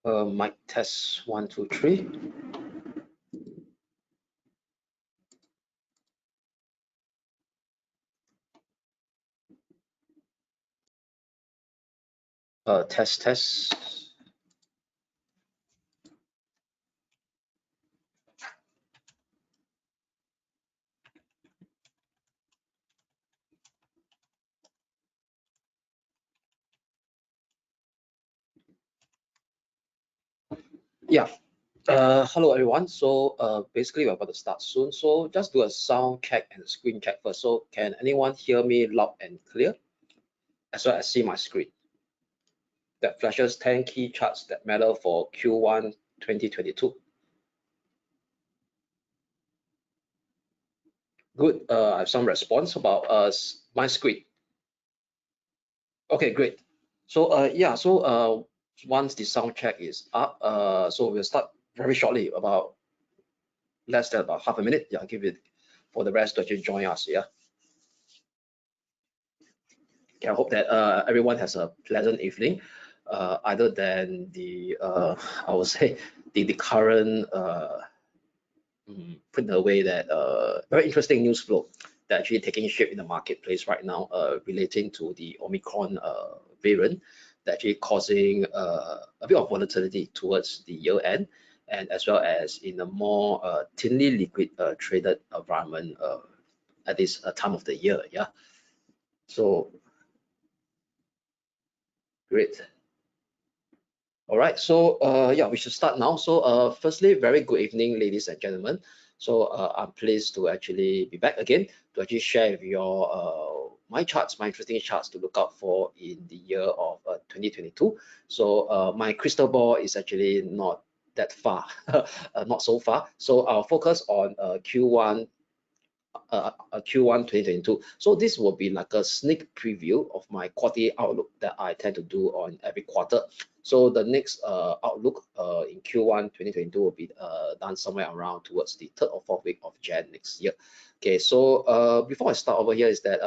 Mic test 1, 2, 3. Test. Yeah. Hello everyone. So basically we're about to start soon. So just do a sound check and screen check first. So can anyone hear me loud and clear, as well as see my screen that flashes 10 key charts that matter for Q1 2022? Good. I have some response about my screen. Okay, great. So yeah, so once the sound check is up, so we'll start very shortly, about less than about half a minute. Yeah, I'll give it for the rest to actually join us. Yeah. Okay, I hope that everyone has a pleasant evening, other than the I would say the current put in a way that very interesting news flow that actually taking shape in the marketplace right now, relating to the Omicron variant that actually causing a bit of volatility towards the year end, and as well as in a more thinly liquid traded environment at this time of the year. Yeah. So great. All right, so yeah, we should start now. So firstly, very good evening, ladies and gentlemen. So I'm pleased to actually be back again to actually share with your my charts, my interesting charts to look out for in the year of 2022. So my crystal ball is actually not that far, not so far. So I'll focus on Q1 Q1 2022. So this will be like a sneak preview of my quarterly outlook that I tend to do on every quarter. So the next outlook in Q1 2022 will be done somewhere around towards the 3rd or 4th week of Jan next year. Okay, so before I start over here is that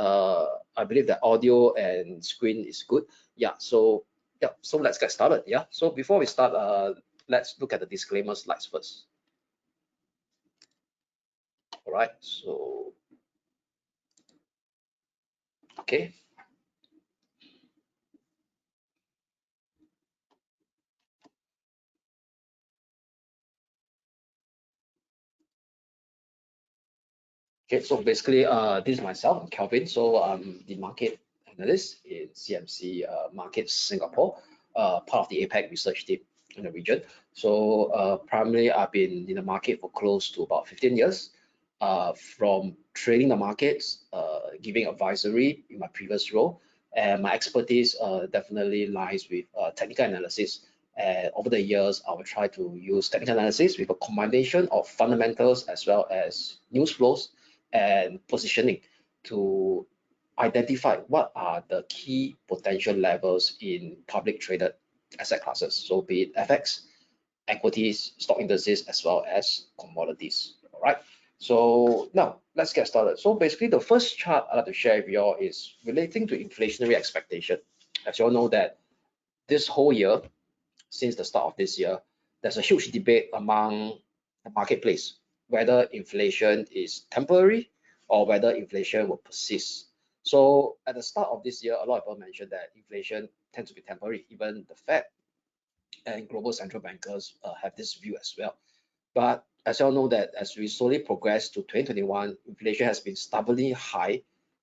I believe that audio and screen is good. Yeah, so yeah, so let's get started. Yeah, so before we start, let's look at the disclaimer slides first. All right, so okay. Okay, so basically, this is myself, I'm Kelvin. So I'm the market analyst in CMC Markets Singapore, part of the APAC research team in the region. So primarily, I've been in the market for close to about 15 years, from trading the markets, giving advisory in my previous role, and my expertise definitely lies with technical analysis. And over the years, I will try to use technical analysis with a combination of fundamentals as well as news flows and positioning to identify what are the key potential levels in public traded asset classes. So be it FX, equities, stock indices, as well as commodities. All right. So now let's get started. So basically the first chart I'd like to share with you all is relating to inflationary expectation. As you all know that this whole year, since the start of this year, there's a huge debate among the marketplace whether inflation is temporary or whether inflation will persist. So at the start of this year, a lot of people mentioned that inflation tends to be temporary. Even the Fed and global central bankers have this view as well. But as you all know that as we slowly progress to 2021, inflation has been stubbornly high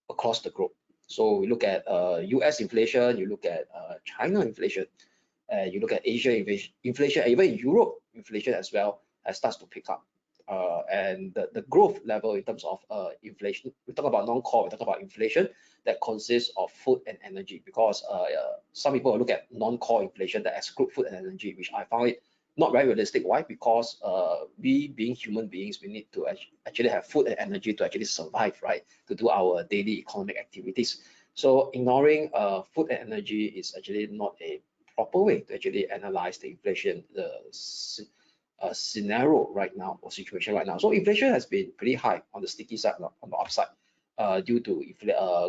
across the globe. So we look at US inflation, you look at China inflation, you look at Asia inflation, even Europe inflation as well has starts to pick up. And the growth level in terms of inflation, we talk about non-core, we talk about inflation that consists of food and energy, because some people look at non-core inflation that exclude food and energy, which I found it not very realistic. Why? Because we being human beings, we need to actually have food and energy to actually survive, right? To do our daily economic activities. So ignoring food and energy is actually not a proper way to actually analyze the inflation, scenario right now, or situation right now. So inflation has been pretty high on the sticky side, on the upside, due to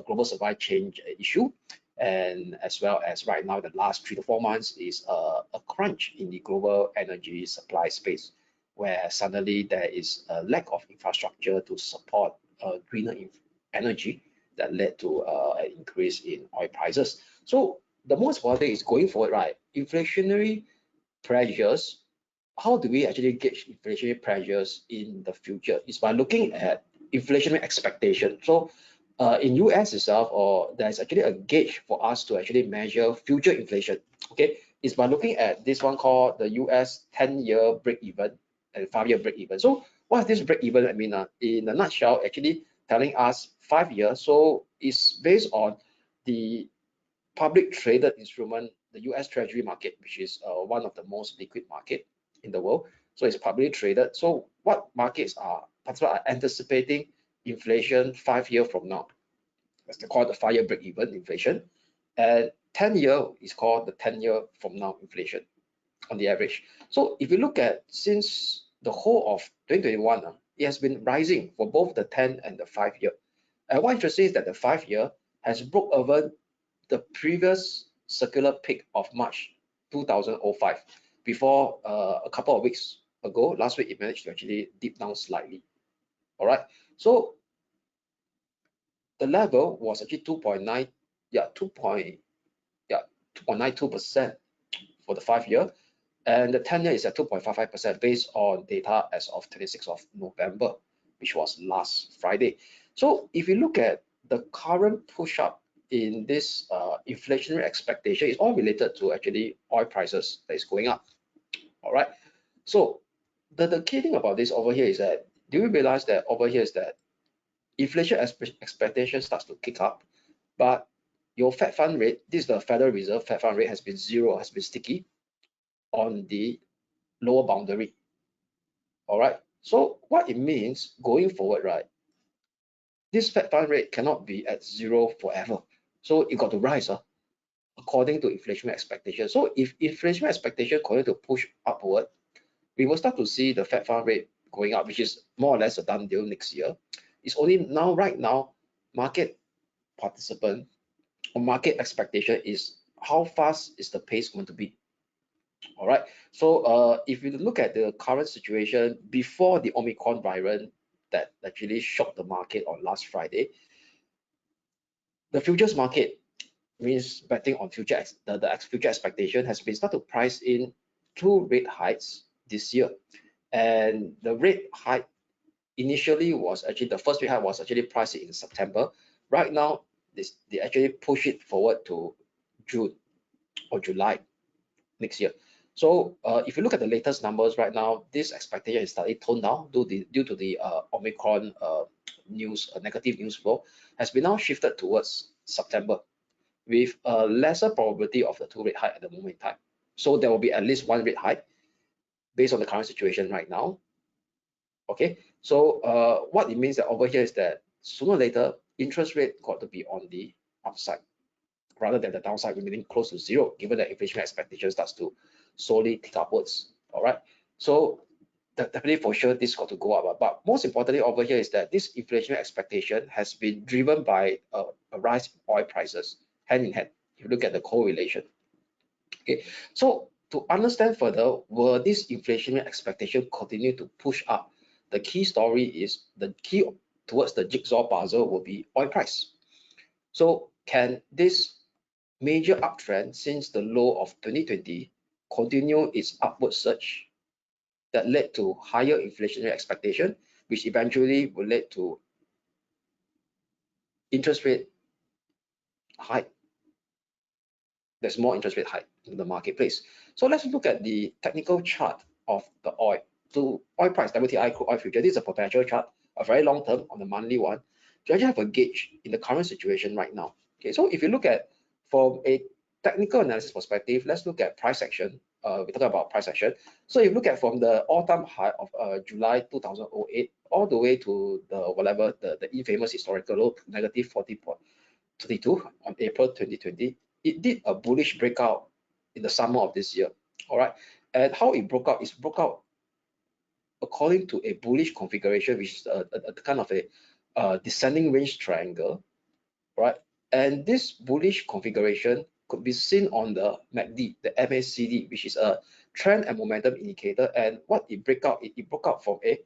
global supply chain issue, and as well as right now, the last 3 to 4 months is a crunch in the global energy supply space, where suddenly there is a lack of infrastructure to support greener energy that led to an increase in oil prices. So the most important thing is going forward, right? Inflationary pressures. How do we actually gauge inflationary pressures in the future? Is by looking at inflationary expectation. So in US itself, or there's actually a gauge for us to actually measure future inflation. Okay, it's by looking at this one called the US 10-year break-even and 5-year break-even. So what's this break-even? I mean, in a nutshell, actually telling us 5 years. So it's based on the public traded instrument, the US Treasury market, which is one of the most liquid market in the world. So it's publicly traded. So what markets are anticipating inflation 5 years from now? That's called the 5-year break-even inflation. And 10-year is called the 10-year from now inflation on the average. So if you look at since the whole of 2021, it has been rising for both the 10 and the 5-year. And what's interesting is that the 5-year has broke over the previous circular peak of March 2005 before a couple of weeks ago. Last week, it managed to actually dip down slightly. All right. So the level was actually 2.9, yeah, 2.92% for the 5-year, and the 10-year is at 2.55% based on data as of 26th of November, which was last Friday. So if you look at the current push up in this inflationary expectation, is all related to actually oil prices that is going up. All right. So the key thing about this over here is that, do you realize that over here is that inflation expectation starts to kick up, but your Fed fund rate, this is the Federal Reserve Fed fund rate, has been zero, has been sticky on the lower boundary. All right. So what it means going forward, right? This Fed fund rate cannot be at zero forever. So it got to rise according to inflation expectation. So if inflation expectation continue to push upward, we will start to see the Fed fund rate going up, which is more or less a done deal next year. It's only now, right now, market participant or market expectation is how fast is the pace going to be. All right. So if you look at the current situation before the Omicron variant that actually shocked the market on last Friday, the futures market means betting on future future expectation has been started to price in 2 rate hikes this year, and the rate hike initially was actually the first rate hike was actually priced in September. Right now, they actually push it forward to June or July next year. So if you look at the latest numbers right now, this expectation is slightly toned down due to the Omicron negative news flow has been now shifted towards September with a lesser probability of the 2 rate hike at the moment in time. So there will be at least 1 rate hike based on the current situation right now. Okay, so what it means that over here is that sooner or later interest rate got to be on the upside rather than the downside remaining close to zero, given that inflation expectation starts to slowly tick upwards. All right, so definitely for sure this got to go up, but most importantly over here is that this inflation expectation has been driven by a rise in oil prices hand in hand. If you look at the correlation. Okay, so to understand further, will this inflationary expectation continue to push up? The key story is the key towards the jigsaw puzzle will be oil price. So can this major uptrend since the low of 2020 continue its upward surge that led to higher inflationary expectation, which eventually will lead to interest rate hike? There's more interest rate hike in the marketplace. So let's look at the technical chart of the oil. So oil price, WTI crude oil future, this is a perpetual chart, a very long term on the monthly one, to actually have a gauge in the current situation right now. Okay, so if you look at from a technical analysis perspective, let's look at price action. We're talking about price action. So if you look at from the all-time high of July 2008 all the way to the infamous historical low, negative 40.32 on April 2020, it did a bullish breakout in the summer of this year. All right, and how it broke out is broke out according to a bullish configuration, which is a kind of a descending range triangle, right? And this bullish configuration could be seen on the MACD, the MACD, which is a trend and momentum indicator. And what it broke out from a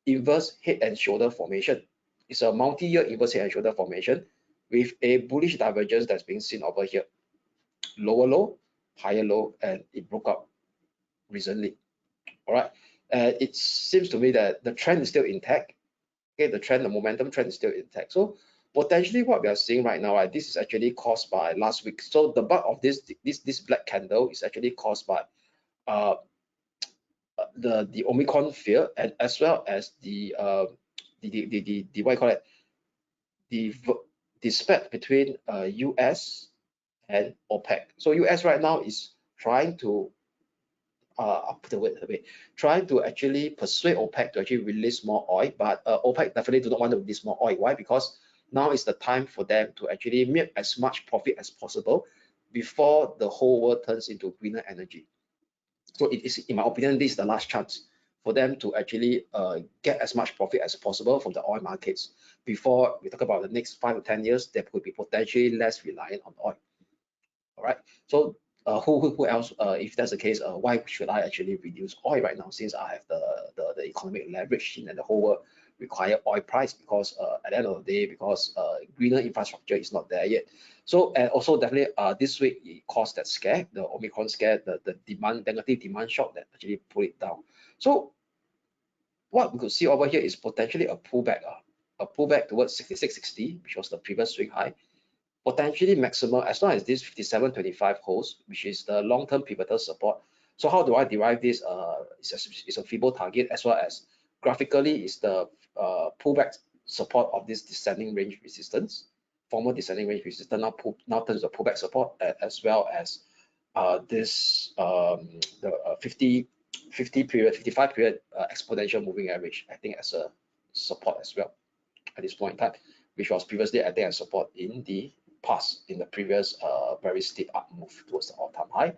inverse head and shoulder formation. It's a multi-year inverse head and shoulder formation with a bullish divergence that's being seen over here. Lower low, higher low, and it broke out recently. All right. It seems to me that the trend is still intact. Okay, the momentum trend is still intact. So potentially what we are seeing right now, right, this is actually caused by last week. So the bulk of this black candle is actually caused by uh, the Omicron fear, and as well as the what you call it, the spread between US and OPEC. So US right now is trying to trying to actually persuade OPEC to actually release more oil, but OPEC definitely do not want to release more oil. Why? Because now is the time for them to actually make as much profit as possible before the whole world turns into greener energy. So it is, in my opinion, this is the last chance for them to actually get as much profit as possible from the oil markets before we talk about the next 5 to 10 years. They could be potentially less reliant on oil. All right. So who else? If that's the case, why should I actually reduce oil right now, since I have the economic leverage and the whole world require oil price? Because at the end of the day, because greener infrastructure is not there yet. So, and also definitely this week it caused that scare, the Omicron scare, the negative demand shock that actually pulled it down. So what we could see over here is potentially a pullback towards 66.60, which was the previous swing high. Potentially maximum as long as this 57.25 holds, which is the long-term pivotal support. So how do I derive this? It's a Fibo target, as well as graphically is the pullback support of this descending range resistance, former descending range resistance now turns to pullback support, as well as this the 50 period, 55 period exponential moving average, I think, as a support as well at this point in time, which was previously I think as support in the past, in the previous very steep up move towards the all-time high.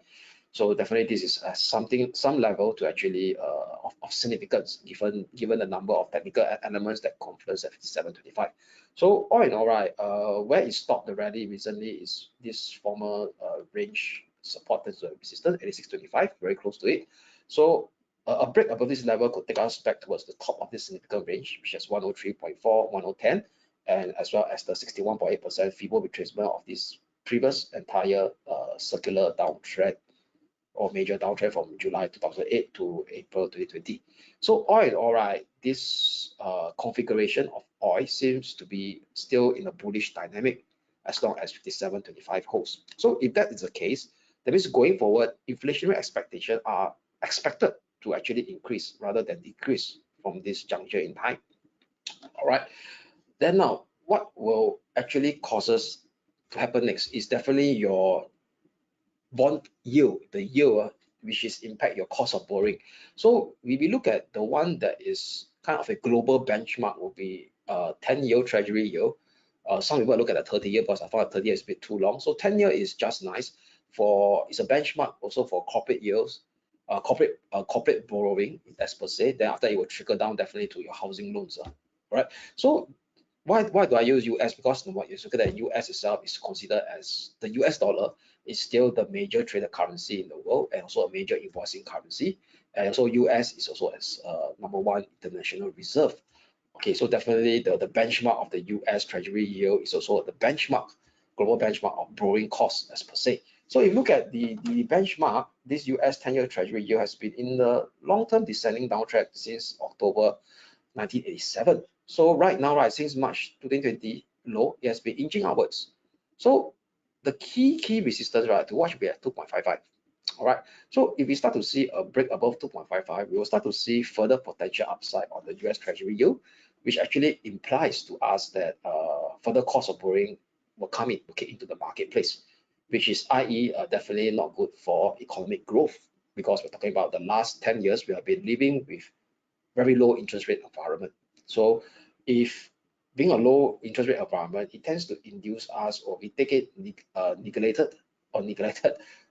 So definitely this is some level to actually of significance, given the number of technical elements that confluence at 57.25. So all in all, right, where it stopped the rally recently is this former range support, that's the resistance 86.25, very close to it. So a break above this level could take us back towards the top of this significant range, which is 103.4, 1010, and as well as the 61.8% Fibo retracement of this previous entire circular downtrend or major downtrend from July 2008 to April 2020. So all in all, right, this configuration of oil seems to be still in a bullish dynamic as long as 57.25 holds. So if that is the case, that means going forward, inflationary expectations are expected to actually increase rather than decrease from this juncture in time. All right. Then now, what will actually cause us to happen next is definitely your bond yield, the yield, which is impact your cost of borrowing. So we look at the one that is kind of a global benchmark will be 10-year Treasury yield. Some people look at the 30-year because I thought 30 year is a bit too long. So 10-year is just nice it's a benchmark also for corporate yields, corporate borrowing as per se. Then after it will trickle down definitely to your housing loans. Right. So why do I use US? Because what you look at the US itself is considered as the US dollar is still the major traded currency in the world, and also a major invoicing currency. And also US is also as #1 international reserve. Okay, so definitely the benchmark of the US Treasury yield is also the global benchmark of borrowing costs as per se. So if you look at the benchmark, this US 10-year Treasury yield has been in the long-term descending downtrend since October 1987. So right now, right, since March 2020 low, it has been inching upwards. So the key resistance, right, to watch will be at 2.55. All right. So if we start to see a break above 2.55, we will start to see further potential upside on the US Treasury yield, which actually implies to us that further cost of borrowing will come into the marketplace, which is i.e. Definitely not good for economic growth, because we're talking about the last 10 years we have been living with very low interest rate environment. So if being a low interest rate environment, it tends to induce us, or we take it neglected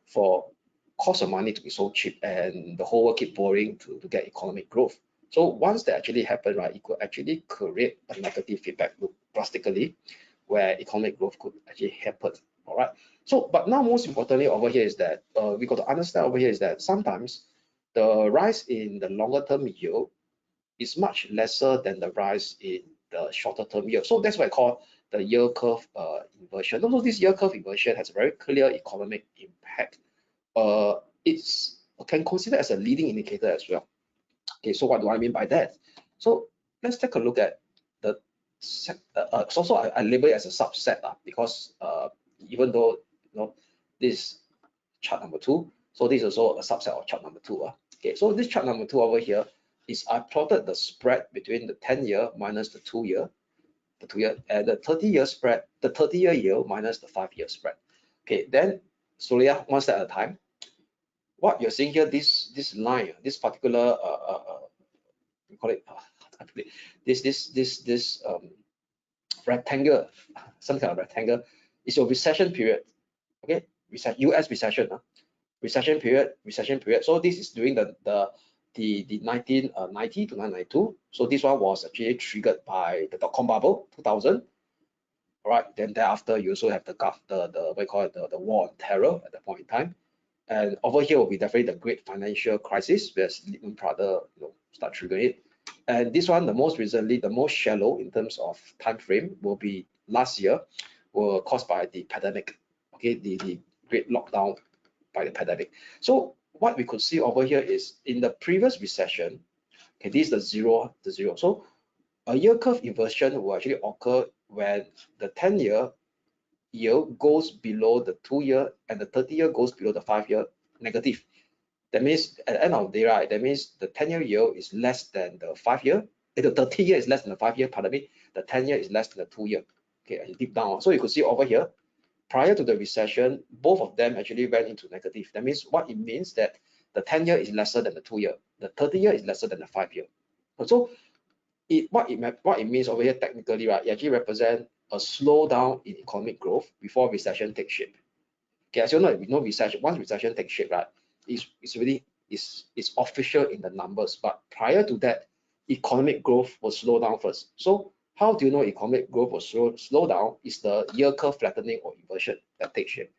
for cost of money to be so cheap, and the whole world keep borrowing to get economic growth. So once that actually happen, right, it could actually create a negative feedback loop drastically, where economic growth could actually happen. All right. So, but now most importantly over here is that we got to understand over here is that sometimes the rise in the longer term yield is much lesser than the rise in the shorter term yield. So that's why I call the yield curve inversion. Also, this yield curve inversion has a very clear economic impact. It's can consider as a leading indicator as well. Okay, so what do I mean by that? So let's take a look at the so I label it as a subset because even though this chart number 2, so this is also a subset of chart number 2. Okay, so this chart number 2 over here is I plotted the spread between the 10-year minus the 2-year, and the 30-year spread, the 30-year yield minus the 5-year spread. Okay, then slowly one step at a time. What you're seeing here, this line, this particular we call it this rectangle, some kind of rectangle, is your recession period. Okay, US recession, recession period. So this is during the 1990 to 1992. So this one was actually triggered by the dot-com bubble 2000. All right, then thereafter you also have the what you call it, the war on terror at that point in time. And over here will be definitely the great financial crisis where Lehman Brothers start triggering it. And this one, the most recently, the most shallow in terms of time frame will be last year, were caused by the pandemic. Okay, the great lockdown by the pandemic. So what we could see over here is in the previous recession, okay, this is the zero. So a yield curve inversion will actually occur when the 10-year yield goes below the 2-year and the 30-year goes below the 5-year negative. That means at the end of the day, right, that means the 10-year yield is less than the 5-year. The 30-year is less than the 5-year, pardon me. The 10-year is less than the 2-year. Okay, deep down. So you could see over here, prior to the recession, both of them actually went into negative. That means what it means that the 10-year is lesser than the 2-year. The 30-year is lesser than the 5-year. So what it means over here technically, right, it actually represents a slowdown in economic growth before recession takes shape. Okay, as you know, we know recession. Once recession takes shape, right, it's official in the numbers. But prior to that, economic growth will slow down first. So how do you know economic growth will slow down? Is the yield curve flattening or inversion that takes shape.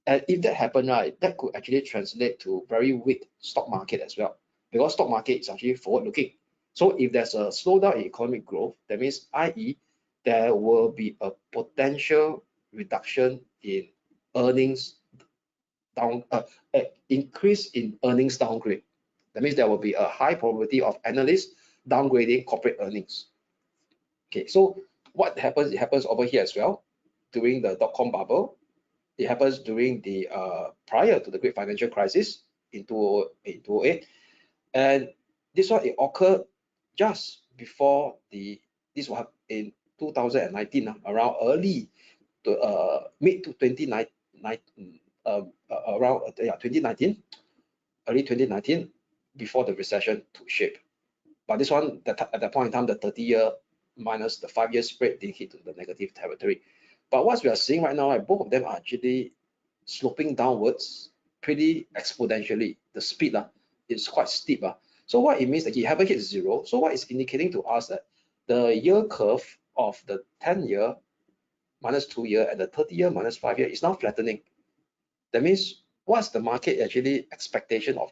And if that happens, right, that could actually translate to very weak stock market as well, because stock market is actually forward-looking. So if there's a slowdown in economic growth, that means, i.e., there will be a potential reduction in earnings increase in earnings downgrade. That means there will be a high probability of analysts downgrading corporate earnings. Okay, so what happens? It happens over here as well during the dot-com bubble. It happens during the prior to the great financial crisis in 2008, and this one it occurred just before this was in 2019, around early to mid to 2019, around 2019, early 2019, before the recession took shape. But this one, at that point in time, the 30-year minus the 5-year spread did hit to the negative territory. But what we are seeing right now, both of them are actually sloping downwards pretty exponentially. The speed is quite steep. So what it means that you haven't hit zero. So what is indicating to us that the yield curve of the 10-year minus 2-year and the 30-year minus 5-year is now flattening. That means what's the market actually expectation of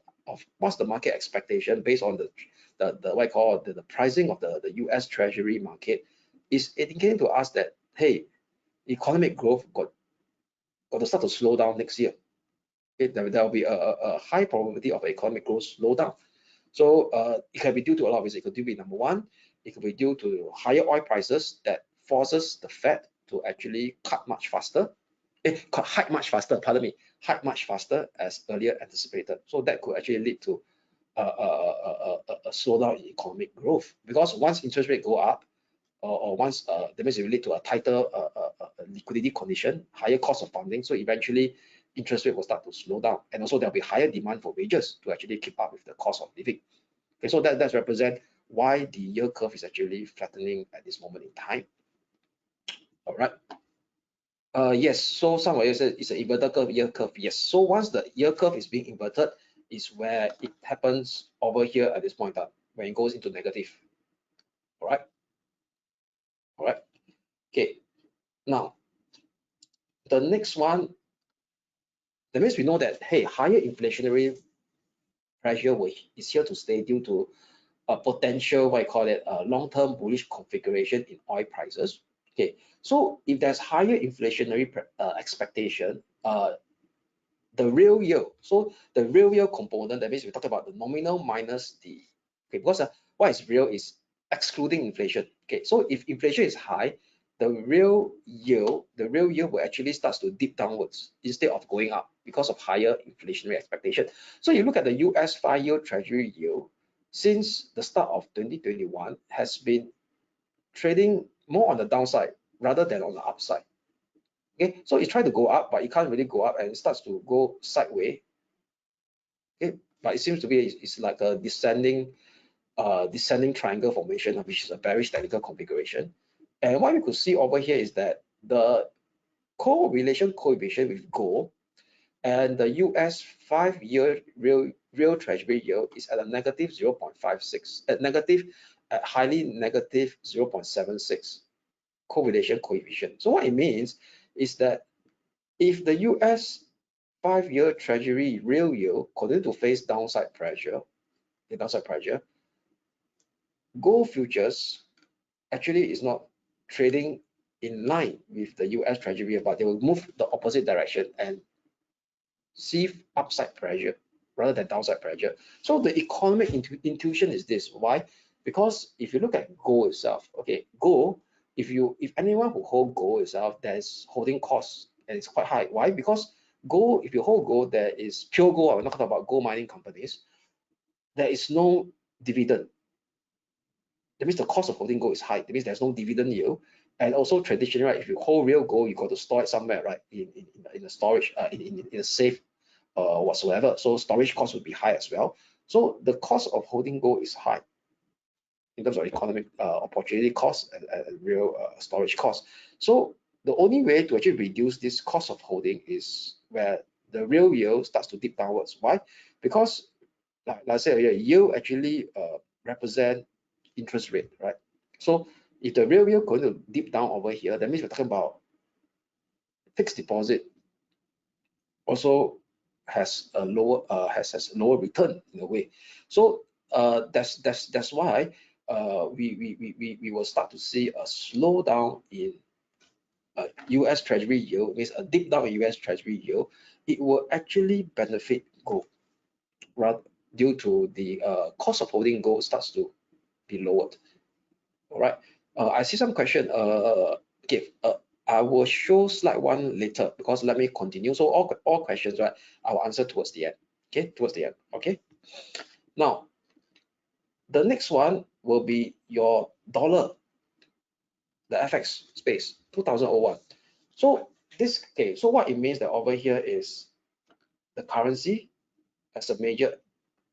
what's the market expectation based on the what I call the pricing of the US Treasury market is indicating to us that, hey, economic growth got to start to slow down next year. There will be a high probability of economic growth slowdown. So it can be due to a lot of reasons. It could be number one, it could be due to higher oil prices that forces the Fed to actually cut much faster. Hike much faster, pardon me, hike much faster as earlier anticipated. So that could actually lead to a slowdown in economic growth, because once interest rate go up, or once that means it will lead to a tighter liquidity condition, higher cost of funding. So eventually interest rate will start to slow down, and also there'll be higher demand for wages to actually keep up with the cost of living. Okay, so that represent why the yield curve is actually flattening at this moment in time. All right. Yes, so some of you said it's an inverted curve, yield curve. Yes, so once the yield curve is being inverted, is where it happens over here at this point up, when it goes into negative. All right. Okay. Now, the next one, that means we know that, hey, higher inflationary pressure is here to stay due to a potential, what I call it, a long-term bullish configuration in oil prices. Okay, so if there's higher inflationary expectation, the real yield, so the real yield component, that means we talk about the nominal minus the, okay, because what is real is excluding inflation. Okay, so if inflation is high, the real yield will actually starts to dip downwards instead of going up because of higher inflationary expectation. So you look at the US 5-year Treasury yield since the start of 2021 has been trading more on the downside rather than on the upside. Okay, so it tried to go up, but it can't really go up, and it starts to go sideways. Okay, but it seems to be it's like a descending triangle formation, which is a bearish technical configuration. And what we could see over here is that the correlation coefficient with gold and the US 5-year real treasury yield is at a negative 0.56, at highly negative 0.76 correlation coefficient. So what it means is that if the US 5-year treasury real yield continue to face downside pressure, gold futures actually is not trading in line with the US Treasury, but they will move the opposite direction and see upside pressure rather than downside pressure. So the economic intuition is this. Why? Because if you look at gold itself, okay, gold, if anyone who hold gold itself, there's holding costs and it's quite high. Why? Because gold, if you hold gold, there is pure gold. I'm not talking about gold mining companies. There is no dividend. That means the cost of holding gold is high. That means there's no dividend yield. And also traditionally, right, if you hold real gold, you got to store it somewhere, right, in a storage, in a safe whatsoever. So storage cost would be high as well. So the cost of holding gold is high in terms of economic opportunity cost and real storage cost. So the only way to actually reduce this cost of holding is where the real yield starts to dip downwards. Why? Because like I said earlier, yield actually represent interest rate, right? So if the real yield going to dip down over here, that means we're talking about fixed deposit also has a lower has lower return in a way. So that's why we will start to see a slowdown in US Treasury yield, means a dip down in US Treasury yield. It will actually benefit gold, rather due to the cost of holding gold starts to be lowered. All right. I see some question. Okay. I will show slide one later because let me continue. So all questions, right, I will answer towards the end. Okay, towards the end. Okay. Now, the next one will be your dollar, the FX space, 2001. So this, okay, so what it means that over here is the currency as a major,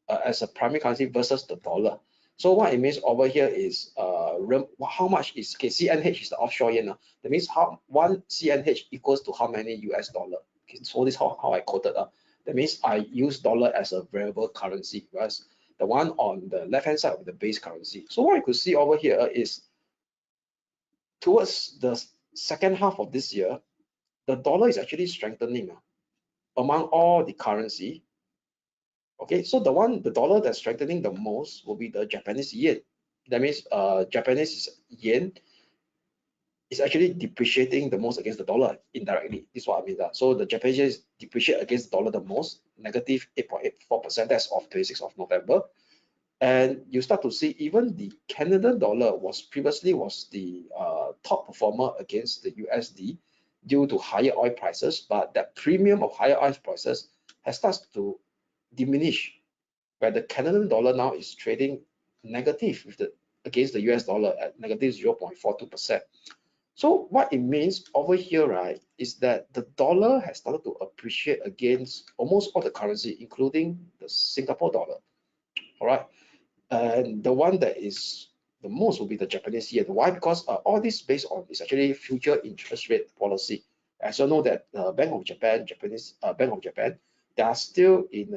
as a primary currency versus the dollar. So what it means over here is how much is, okay, CNH is the offshore yen. That means how one CNH equals to how many US dollar. Okay, so this is how I quoted. That means I use dollar as a variable currency, whereas the one on the left hand side with the base currency. So what you could see over here is towards the second half of this year, the dollar is actually strengthening among all the currency. Okay, so the dollar that's strengthening the most will be the Japanese yen. That means Japanese yen is actually depreciating the most against the dollar indirectly. This is what I mean. So the Japanese yen depreciate against the dollar the most, negative 8.84%. That's of 26th of November. And you start to see even the Canadian dollar was previously the top performer against the USD due to higher oil prices, but that premium of higher oil prices has started to diminish, where the Canadian dollar now is trading negative with against the US dollar at negative 0.42%. So what it means over here, right, is that the dollar has started to appreciate against almost all the currency, including the Singapore dollar. All right. And the one that is the most will be the Japanese yen. Why? Because all this based on is actually future interest rate policy. As you know that Bank of Japan, Bank of Japan, they are still in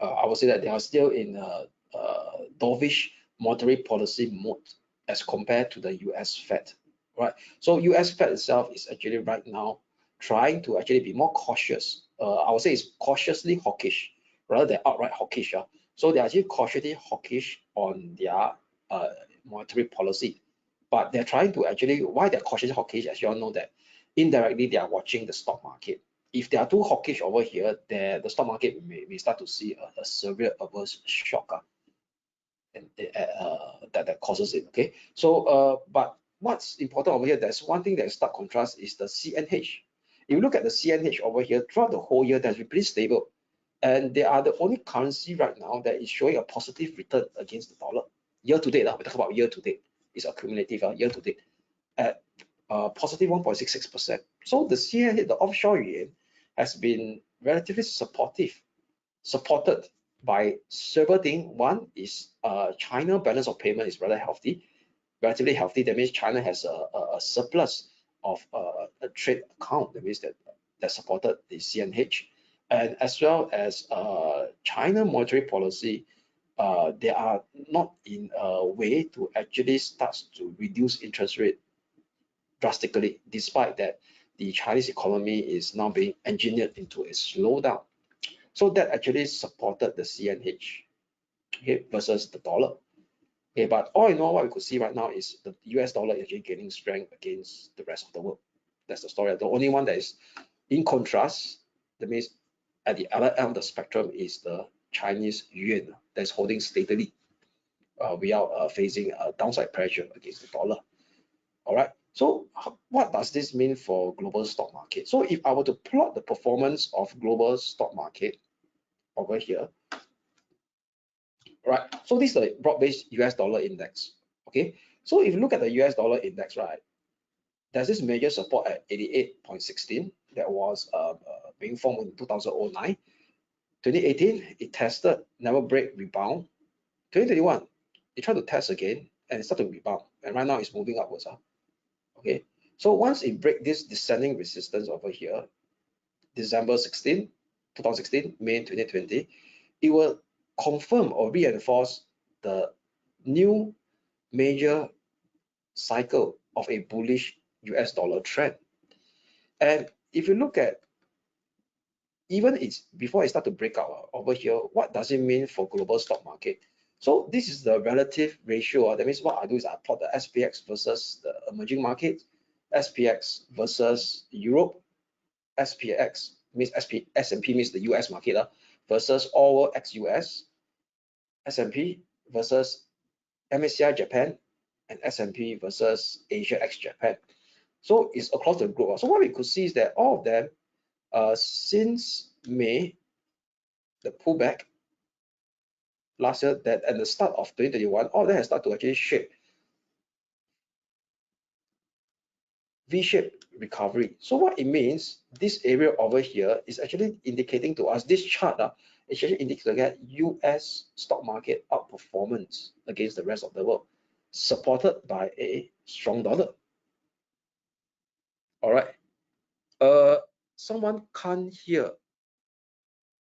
I would say that they are still in dovish monetary policy mode as compared to the US Fed. right? So US Fed itself is actually right now trying to actually be more cautious. I would say it's cautiously hawkish rather than outright hawkish. So they're actually cautiously hawkish on their uh, monetary policy, but they're trying to actually, why they're cautiously hawkish, as you all know, that indirectly they are watching the stock market. If they are too hawkish over here, the stock market may start to see a severe adverse shock that causes it. Okay, so but what's important over here, there's one thing that is stark contrast is the CNH. If you look at the CNH over here, throughout the whole year, that's been pretty stable, and they are the only currency right now that is showing a positive return against the dollar year to date. We talk about year to date, it's accumulative year to date at positive 1.66%. So the CNH, the offshore yuan, has been relatively supported by several things. One is China balance of payment is rather healthy, relatively healthy. That means China has a surplus of a trade account. That means that supported the CNH, and as well as China monetary policy. They are not in a way to actually start to reduce interest rate drastically, despite that the Chinese economy is now being engineered into a slowdown. So that actually supported the CNH, okay, versus the dollar. Okay, but all in all, what we could see right now is the US dollar is actually gaining strength against the rest of the world. That's the story. The only one that is in contrast, that means at the other end of the spectrum, is the Chinese yuan that's holding steadily without facing downside pressure against the dollar. All right. So what does this mean for global stock market? So if I were to plot the performance of global stock market over here, right? So this is the broad-based US dollar index. Okay. So if you look at the US dollar index, right, there's this major support at 88.16 that was being formed in 2009. 2018, it tested, never break, rebound. 2021, it tried to test again and it started to rebound. And right now it's moving upwards. Okay. So once it break this descending resistance over here, December 16, 2016, May 2020, it will confirm or reinforce the new major cycle of a bullish US dollar trend. And if you look at even it's before it start to break out over here, what does it mean for global stock market? So this is the relative ratio. That means what I do is I plot the SPX versus the emerging market, SPX versus Europe, SPX means S&P means the US market versus all ex-US, S&P versus MSCI Japan, and S&P versus Asia ex-Japan. So it's across the globe. So what we could see is that all of them, since May, the pullback last year, that at the start of 2021, all of them has started to actually shape V-shaped recovery. So what it means, this area over here is actually indicating to us, this chart is actually indicating that US stock market outperformance against the rest of the world, supported by a strong dollar. All right. Someone can't hear.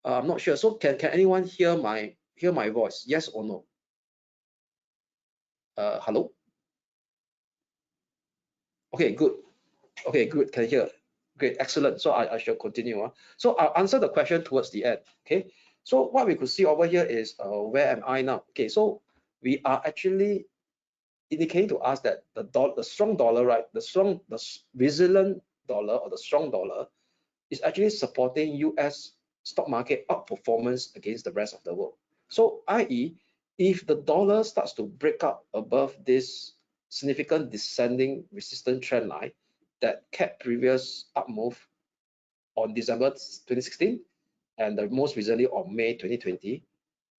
I'm not sure. So can anyone hear my voice? Yes or no? Hello? Okay, good. Okay, good. Can hear. Great, excellent. So I shall continue. So I'll answer the question towards the end. Okay. So what we could see over here is where am I now? Okay, so we are actually indicating to us that the strong dollar, right? The resilient dollar or the strong dollar is actually supporting US stock market outperformance against the rest of the world. So i.e., if the dollar starts to break up above this significant descending resistance trend line that kept previous up move on December 2016 and the most recently on May 2020,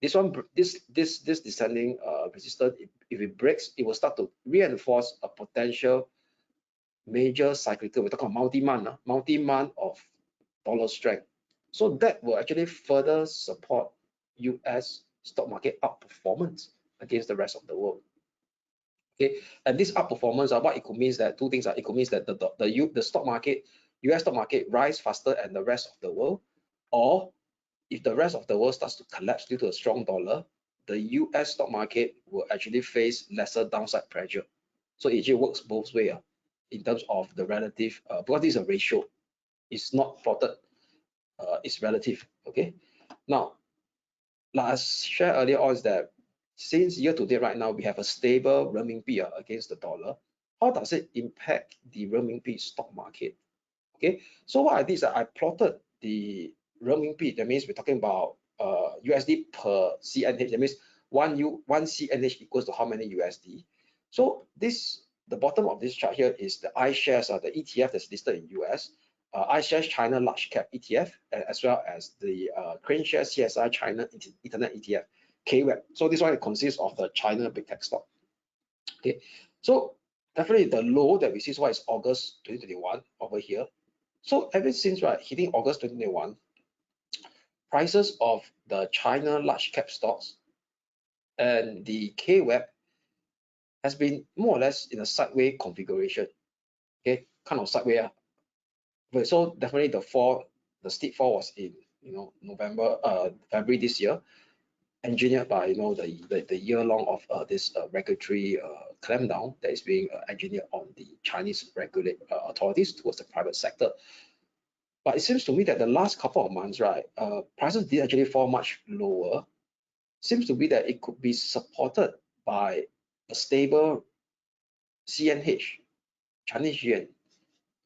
this descending resistance, if it breaks, it will start to reinforce a potential major cyclical. We're talking about multi-month of dollar strength. So that will actually further support US stock market outperformance against the rest of the world. Okay, and this outperformance, what it could mean is that two things. It could mean that the stock market, US stock market rise faster than the rest of the world, or if the rest of the world starts to collapse due to a strong dollar, the US stock market will actually face lesser downside pressure. So it actually works both ways. in terms of the relative, because this is a ratio, it's not plotted, it's relative. Okay, now like I shared earlier on is that since year to date right now we have a stable renminbi against the dollar. How does it impact the renminbi stock market? Okay, so what I did is that I plotted the renminbi. That means we're talking about USD per CNH. That means one CNH equals to how many USD. So this, the bottom of this chart here is the iShares, the ETF that's listed in US, iShares China Large Cap ETF, as well as the Crane Share CSI China Internet ETF, KWEB. So this one consists of the China big tech stock. Okay, so definitely the low that we see so far is August 2021 over here. So ever since right hitting August 2021, prices of the China large cap stocks and the KWEB has been more or less in a sideways configuration. Okay, kind of sideways. But so definitely the steep fall was in February this year, engineered by the year long of this regulatory clampdown that is being engineered on the Chinese regulate authorities towards the private sector. But it seems to me that the last couple of months, right, prices did actually fall much lower. Seems to be that it could be supported by a stable CNH, Chinese Yuan.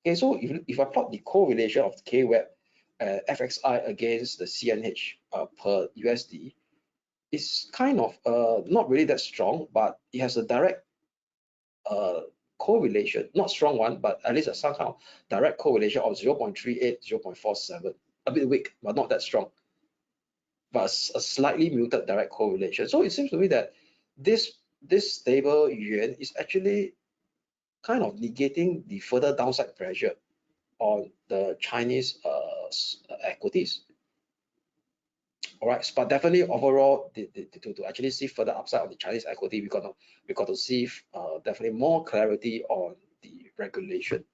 Okay, so if I plot the correlation of the KWEB FXI against the CNH per USD, it's kind of not really that strong, but it has a direct correlation, not strong one, but at least some kind of direct correlation of 0.38, 0.47, a bit weak, but not that strong, but a slightly muted direct correlation. So it seems to me that this stable yuan is actually kind of negating the further downside pressure on the Chinese equities. All right, but definitely overall, to actually see further upside on the Chinese equity, we got to see definitely more clarity on the regulation.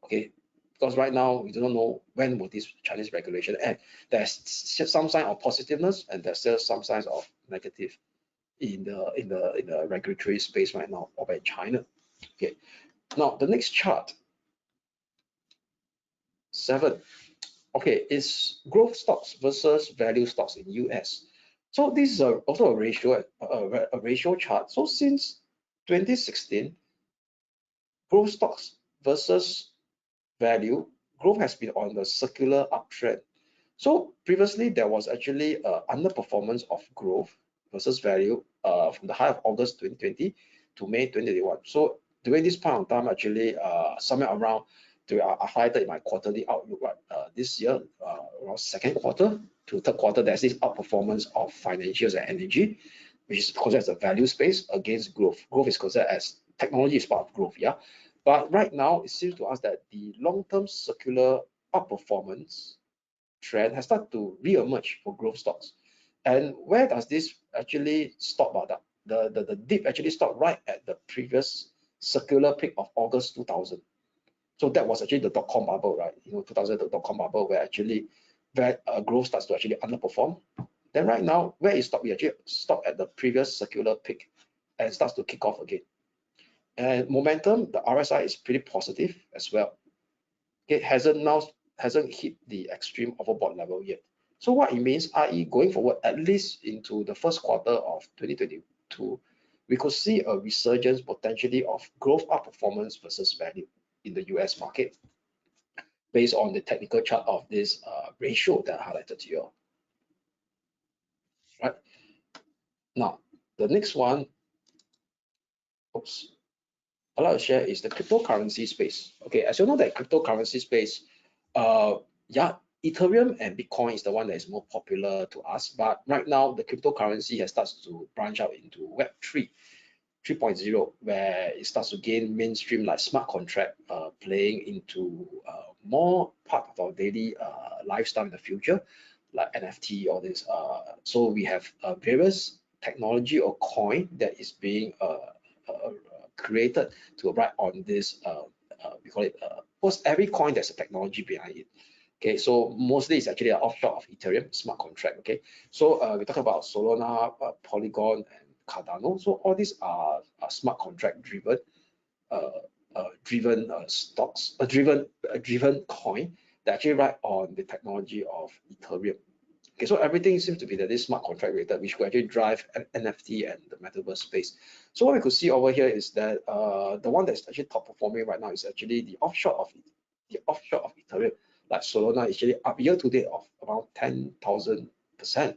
Okay, because right now we do not know when will this Chinese regulation end. There's some sign of positiveness and there's still some signs of negative in the regulatory space right now over in China. Okay, now the next chart, 7. Okay, is growth stocks versus value stocks in US. So this is also a ratio chart. So since 2016, growth stocks versus value, growth has been on the circular uptrend. So previously there was actually underperformance of growth versus value from the high of August 2020 to May 2021. So during this point of time, actually somewhere around, I highlighted in my quarterly outlook, right, this year around second quarter to third quarter, there's this outperformance of financials and energy, which is considered as a value space against growth. Growth is considered as technology is part of growth, yeah. But right now, it seems to us that the long-term circular outperformance trend has started to re-emerge for growth stocks. And where does this actually stop? The dip actually stopped right at the previous circular peak of August 2000. So that was actually the dot-com bubble, right? 2000, the dot-com bubble, where actually growth starts to actually underperform. Then right now, where it stopped, we actually stopped at the previous circular peak and starts to kick off again. And momentum, the RSI is pretty positive as well. It hasn't hit the extreme overbought level yet. So what it means, i.e. going forward, at least into the first quarter of 2022, we could see a resurgence potentially of growth outperformance versus value in the US market based on the technical chart of this ratio that I highlighted to you all. Right. Now, the next one, I'd like to share is the cryptocurrency space. Okay, as you know that cryptocurrency space, yeah, Ethereum and Bitcoin is the one that is more popular to us. But right now, the cryptocurrency has started to branch out into Web 3.0, where it starts to gain mainstream like smart contract playing into more part of our daily lifestyle in the future, like NFT, all this. So we have various technology or coin that is being created to ride on this. We call it. Almost every coin there's a technology behind it. Okay, so mostly it's actually an offshore of Ethereum smart contract. Okay, so we talk about Solana, Polygon, and Cardano. So all these are smart contract driven driven stocks, driven coin that actually ride on the technology of Ethereum. Okay, so everything seems to be that this smart contract related, which could actually drive NFT and the metaverse space. So what we could see over here is that the one that's actually top performing right now is actually the offshore of Ethereum. Like Solana is actually up year to date of around 10,000%.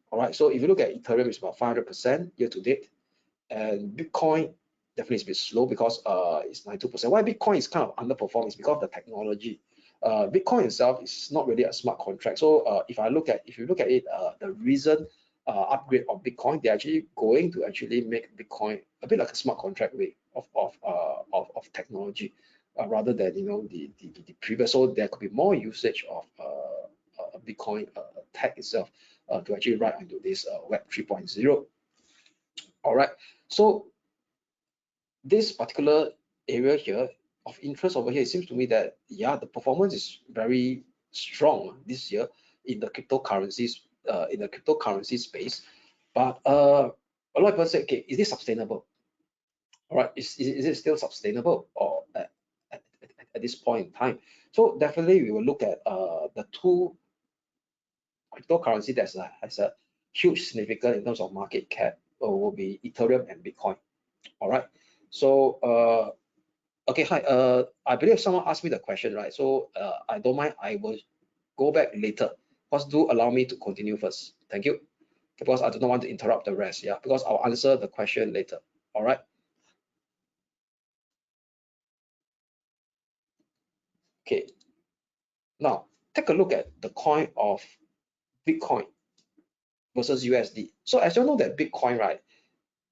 All right, so if you look at Ethereum, it's about 500% year to date, and Bitcoin definitely is a bit slow because it's 92%. Why Bitcoin is kind of underperforming is because of the technology. Bitcoin itself is not really a smart contract. So if you look at it, the recent upgrade of Bitcoin, they're actually going to actually make Bitcoin a bit like a smart contract way of technology, rather than the previous. So there could be more usage of Bitcoin tech itself to actually ride into this Web 3.0. All right, so this particular area here of interest over here, it seems to me that the performance is very strong this year in the cryptocurrencies space. But a lot of people say, okay, is this sustainable? All right, is it still sustainable or at this point in time? So definitely we will look at the two cryptocurrency that has a huge significance in terms of market cap, will be Ethereum and Bitcoin. All right, so okay, hi. I believe someone asked me the question, right? So I don't mind. I will go back later. Because do allow me to continue first. Thank you. Because I do not want to interrupt the rest. Yeah, because I'll answer the question later. All right. Okay. Now take a look at the coin of Bitcoin versus USD. So as you know that Bitcoin, right?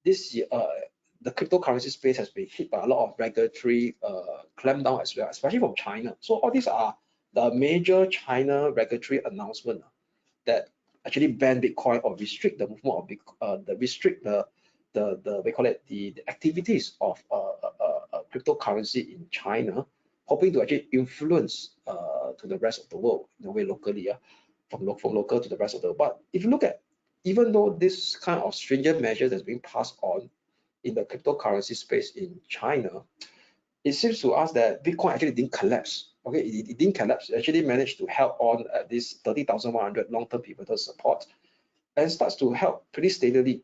This year, the cryptocurrency space has been hit by a lot of regulatory clampdown as well, especially from China. So all these are the major China regulatory announcement that actually ban Bitcoin or restrict the movement of we call it the activities of cryptocurrency in China, hoping to actually influence to the rest of the world in a way locally, from local to the rest of the world. But if you look at, even though this kind of stringent measures that's being passed on in the cryptocurrency space in China, it seems to us that Bitcoin actually didn't collapse. Okay, it didn't collapse. It actually managed to help on at this 30,100 long-term pivotal support, and starts to help pretty steadily.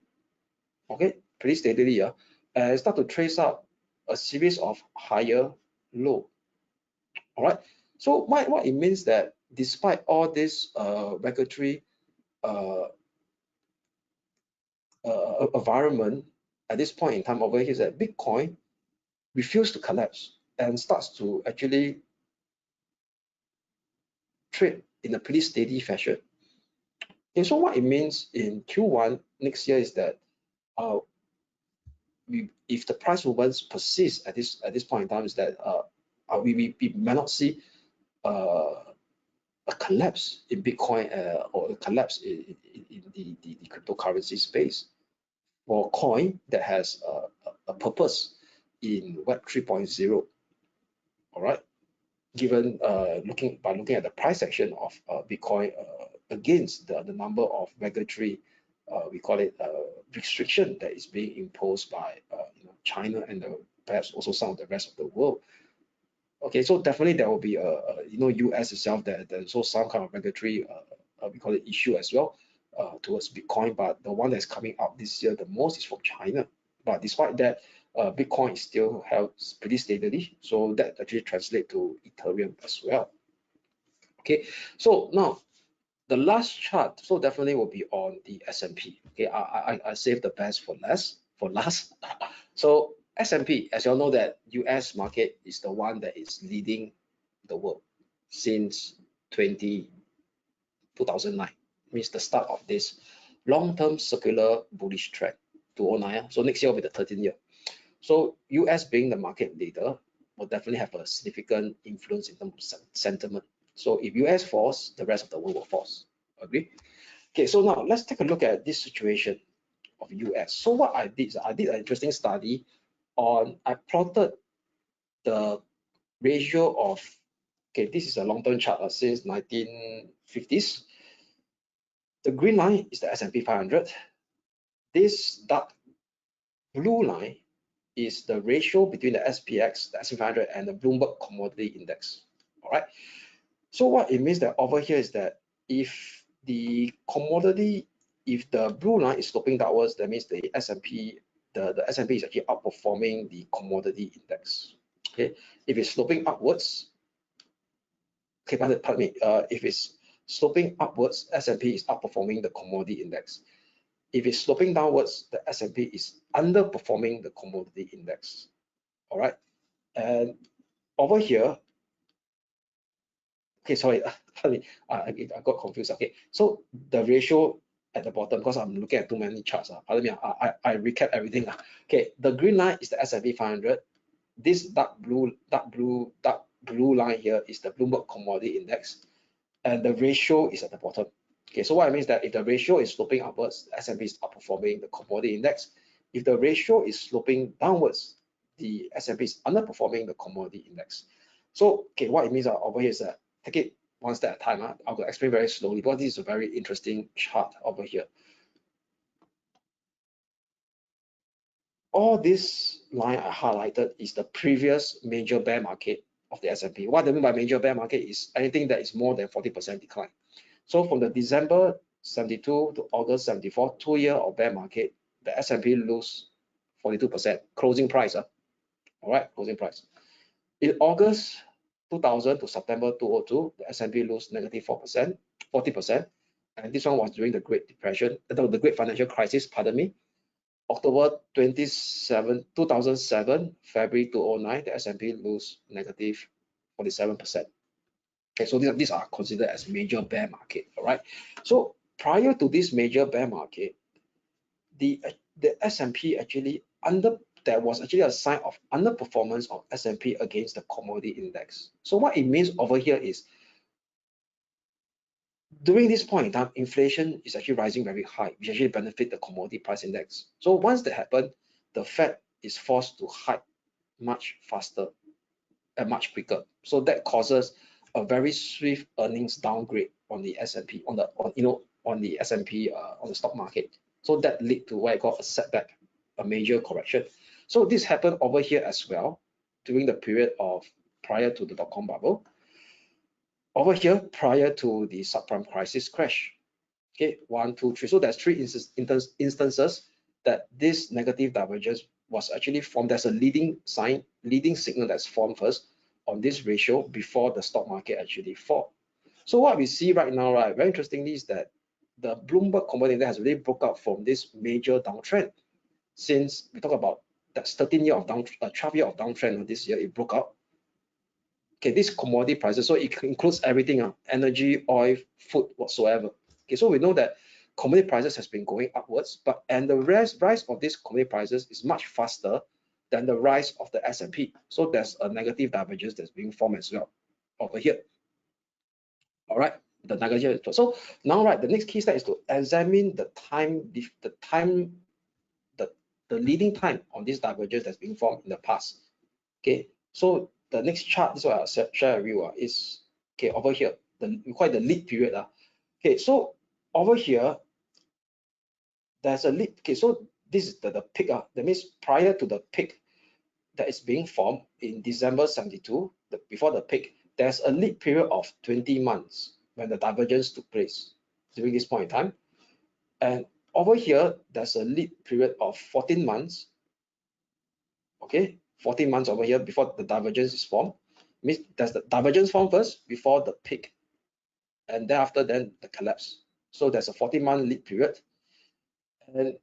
Okay, pretty steadily, and start to trace out a series of higher low. All right. So what it means that despite all this regulatory environment at this point in time over here, is that Bitcoin refused to collapse and starts to actually trade in a pretty steady fashion. And so what it means in Q1 next year is that if the price movements persist at this point in time, is that we may not see a collapse in Bitcoin or a collapse in the cryptocurrency space for coin that has a purpose in Web 3.0. All right, given looking at the price action of Bitcoin against the number of regulatory we call it restriction that is being imposed by China and perhaps also some of the rest of the world. Okay, so definitely there will be US itself that there's also some kind of regulatory we call it issue as well towards Bitcoin, but the one that's coming out this year the most is from China. But despite that, Bitcoin is still held pretty steadily, so that actually translates to Ethereum as well. Okay, so now the last chart, so definitely will be on the S&P. Okay, I saved the best for last. So S&P, as you all know, that US market is the one that is leading the world since 2009, means the start of this long-term circular bullish trend, 2009. So next year will be the 13th year. So US being the market leader will definitely have a significant influence in terms of sentiment. So if US falls, the rest of the world will fall. Agree? Okay, so now let's take a look at this situation of US. So what I did is I did an interesting study on, I plotted the ratio of, okay, this is a long-term chart since 1950s. The green line is the S&P 500. This dark blue line is the ratio between the SPX, the S&P 500, and the Bloomberg Commodity Index. All right. So what it means that over here is that if the commodity, if the blue line is sloping downwards, that means the S&P, the S&P is actually outperforming the commodity index. Okay. If it's sloping upwards, okay, pardon me. If it's sloping upwards, S&P is outperforming the commodity index. If it's sloping downwards, the S&P is underperforming the commodity index. All right. And over here, okay, sorry, I got confused. Okay, so the ratio at the bottom, because I'm looking at too many charts. Pardon me, I recap everything. Okay, the green line is the S&P 500. This dark blue line here is the Bloomberg Commodity Index, and the ratio is at the bottom. Okay, so what it means that if the ratio is sloping upwards, the S&P is outperforming the commodity index. If the ratio is sloping downwards, the S&P is underperforming the commodity index. So, okay, what it means over here is that take it one step at a time. I'll explain very slowly, but this is a very interesting chart over here. All this line I highlighted is the previous major bear market of the S&P. What I mean by major bear market is anything that is more than 40% decline. So from the December 72 to August 74, 2 year of bear market, the S&P lose 42% closing price. All right, closing price. In August 2000 to September 2002, the S&P lose negative 4%, 40%, and this one was during the Great Depression, the Great Financial Crisis. Pardon me. October 2007, February 2009, the S&P lose negative 47%. Okay, so these are considered as major bear market. All right. So prior to this major bear market, the S&P actually there was actually a sign of underperformance of S&P against the commodity index. So what it means over here is during this point in time, inflation is actually rising very high, which actually benefit the commodity price index. So once that happened, the Fed is forced to hike much faster and much quicker. So that causes a very swift earnings downgrade on the S&P, on the S&P on the stock market. So that lead to what I call a setback, a major correction. So this happened over here as well during the period of prior to the dot-com bubble. Over here, prior to the subprime crisis crash. Okay, 1, 2, 3. So there's 3 instances that this negative divergence was actually formed. There's a leading signal that's formed first on this ratio before the stock market actually fall. So what we see right now, right, very interestingly, is that the Bloomberg Commodity Index has really broke out from this major downtrend. Since we talk about that 13 year of 12 year of downtrend this year, it broke out. Okay, this commodity prices, so it includes everything, energy, oil, food, whatsoever. Okay, so we know that commodity prices has been going upwards, and the rise of these commodity prices is much faster than the rise of the S&P. So there's a negative divergence that's being formed as well over here. All right, the negative. So now, right, the next key step is to examine the leading time on this divergence that's being formed in the past. Okay, so the next chart, this is what I'll share with you is okay over here. We call it the lead period. Okay, so over here, there's a lead. Okay, so this is the peak. That means prior to the peak that is being formed in December 72, before the peak, there's a lead period of 20 months when the divergence took place during this point in time. And over here, there's a lead period of 14 months. Okay, 14 months over here before the divergence is formed. Means there's the divergence formed first before the peak, and thereafter then the collapse. So there's a 14-month lead period. And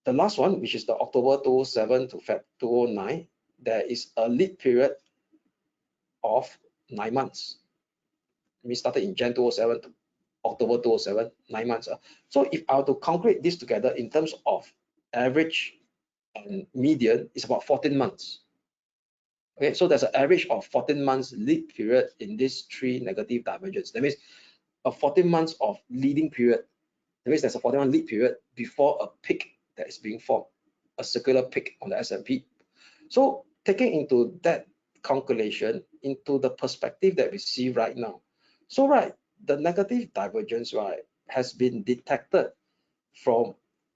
the last one, which is the October 2007 to Feb 2009, there is a lead period of 9 months. We started in Jan 2007 to October 2007, 9 months. So if I were to calculate this together in terms of average and median, it's about 14 months. Okay, so there's an average of 14 months lead period in these 3 negative divergences. That means a 14 months of leading period. That means there's a 41 lead period before a peak that is being formed, a circular peak on the S&P. So taking into that calculation, into the perspective that we see right now. So right, the negative divergence, right, has been detected from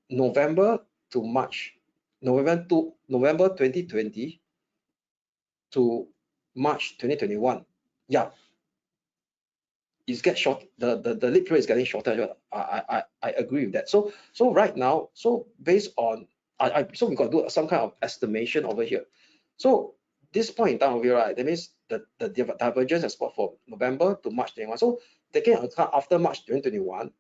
November to March November 2020 to March 2021, yeah, it's get short. The lead period is getting shorter. I agree with that. So right now, so based on so we got to do some kind of estimation over here. So this point in time over here, right? That means the divergence has spot from November to March 21. So taking account after March 2021,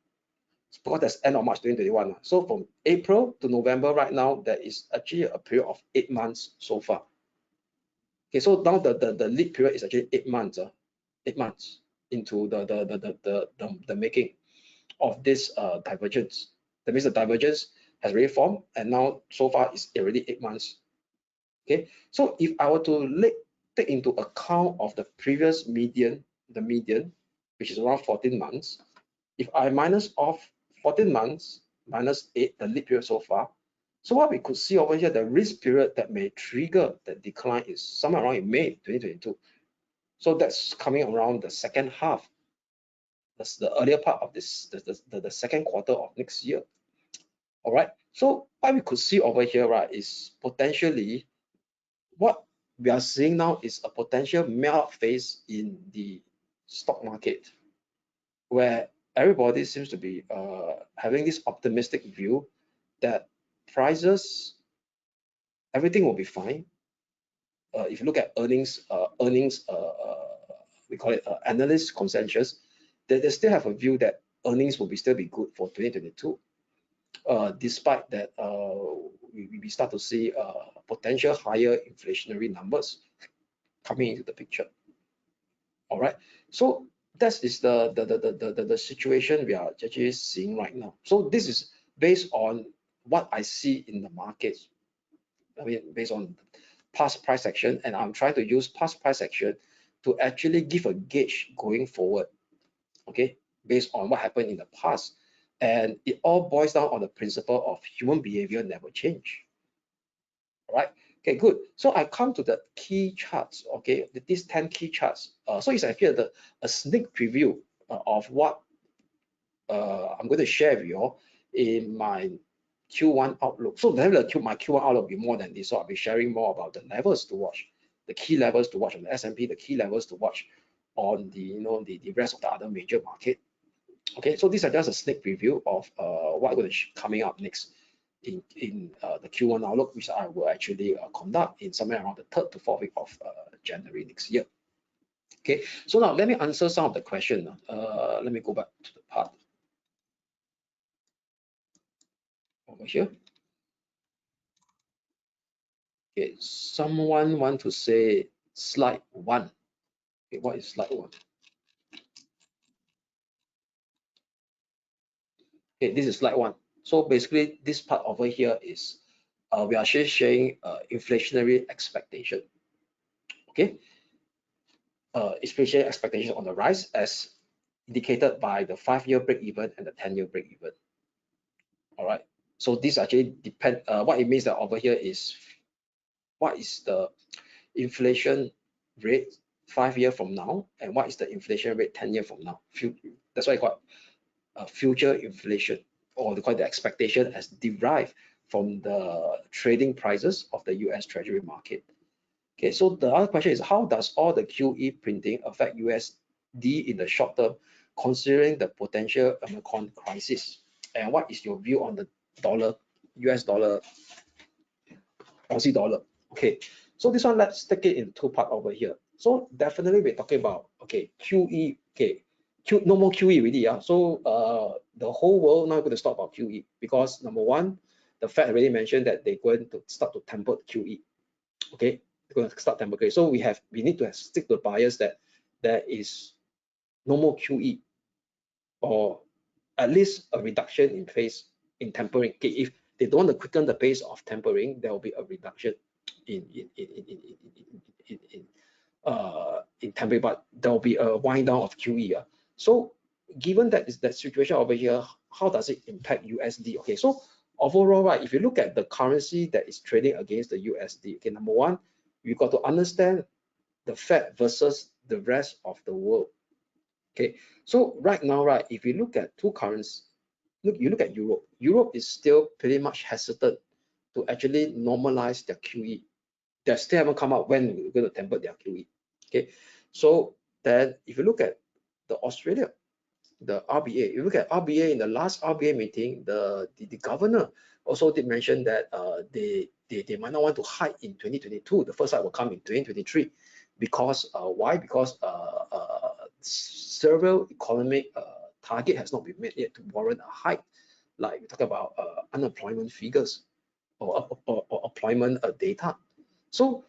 because that's end of March 2021. So from April to November right now, there is actually a period of 8 months so far. Okay, so now the lead period is actually 8 months. 8 months into the making of this divergence. That means the divergence has already formed, and now so far it's already 8 months. Okay, so if I were to take into account of the previous median, the median, which is around 14 months, if I minus off 14 months minus 8, the lead period so far, so what we could see over here, the risk period that may trigger the decline is somewhere around in May 2022. So that's coming around the second half. That's the earlier part of this, the second quarter of next year. All right. So what we could see over here, right, is potentially what we are seeing now is a potential melt phase in the stock market, where everybody seems to be having this optimistic view that prices, everything will be fine. If you look at earnings, we call it analyst consensus, they still have a view that earnings will still be good for 2022, despite that we start to see potential higher inflationary numbers coming into the picture. All right, so that is the situation we are actually seeing right now. So this is based on what I see in the markets. I mean, based on past price action, and I'm trying to use past price action to actually give a gauge going forward, okay, based on what happened in the past. And it all boils down on the principle of human behavior never change. All right, okay, good. So I come to the key charts, okay, these 10 key charts. So it's actually a sneak preview of what I'm going to share with you all in my Q1 outlook. So then my Q1 outlook will be more than this. So I'll be sharing more about the levels to watch, the key levels to watch on the S&P, the key levels to watch on the rest of the other major market. Okay, so these are just a sneak preview of what going to coming up next in the Q1 outlook, which I will actually conduct in somewhere around the 3rd to 4th week of January next year. Okay, so now let me answer some of the question. Let me go back to the part over here. Okay, someone want to say slide 1. Okay, what is slide 1? Okay, this is slide 1. So basically, this part over here is we are sharing inflationary expectation. Okay, inflationary expectation on the rise as indicated by the 5-year break even and the 10-year break even. All right. So this actually depend. What it means that over here is what is the inflation rate 5 years from now, and what is the inflation rate 10 years from now. That's why I call it future inflation, or they call it the expectation as derived from the trading prices of the US Treasury market. Okay, so the other question is, how does all the QE printing affect USD in the short term, considering the potential Omicron crisis? And what is your view on the dollar, US dollar, Aussie dollar? Okay, so this one, let's take it in two parts over here. So definitely we're talking about, okay, QE, okay, no more QE really, yeah. So the whole world now going to stop about QE because number one, the Fed already mentioned that they're going to start to temper QE. Okay, they're going to start temper. So we need to stick to the bias that there is no more QE, or at least a reduction in pace in tempering. Okay, if they don't want to quicken the pace of tempering, there will be a reduction in tempering, but there will be a wind down of QE. So given that is that situation over here, how does it impact USD? Okay, so overall, right, if you look at the currency that is trading against the USD, okay, number one, you got to understand the Fed versus the rest of the world. Okay, so right now, right, if you look at two currencies, you look at Europe. Europe is still pretty much hesitant to actually normalize their QE. They still haven't come out when we're going to temper their QE. Okay, so then if you look at the Australia, the RBA, you look at RBA in the last RBA meeting, the governor also did mention that they might not want to hike in 2022. The first hike will come in 2023 because why? Because several economic target has not been met yet to warrant a hike. Like we talk about unemployment figures or employment data. So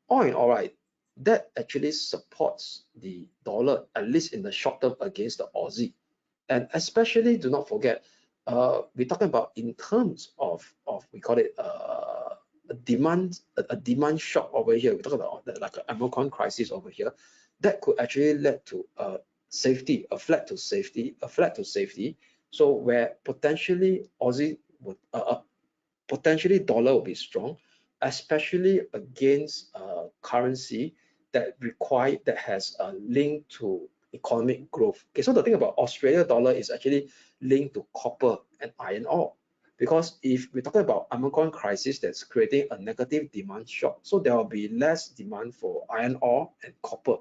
all in all, right, that actually supports the dollar, at least in the short term, against the Aussie. And especially do not forget, we're talking about in terms of we call it a demand shock over here. We're talking about like an Omicron crisis over here that could actually lead to safety, a flat to safety. So where potentially Aussie would potentially dollar will be strong, especially against currency that has a link to economic growth. Okay, so the thing about Australia dollar is actually linked to copper and iron ore, because if we're talking about Omicron crisis that's creating a negative demand shock, so there will be less demand for iron ore and copper.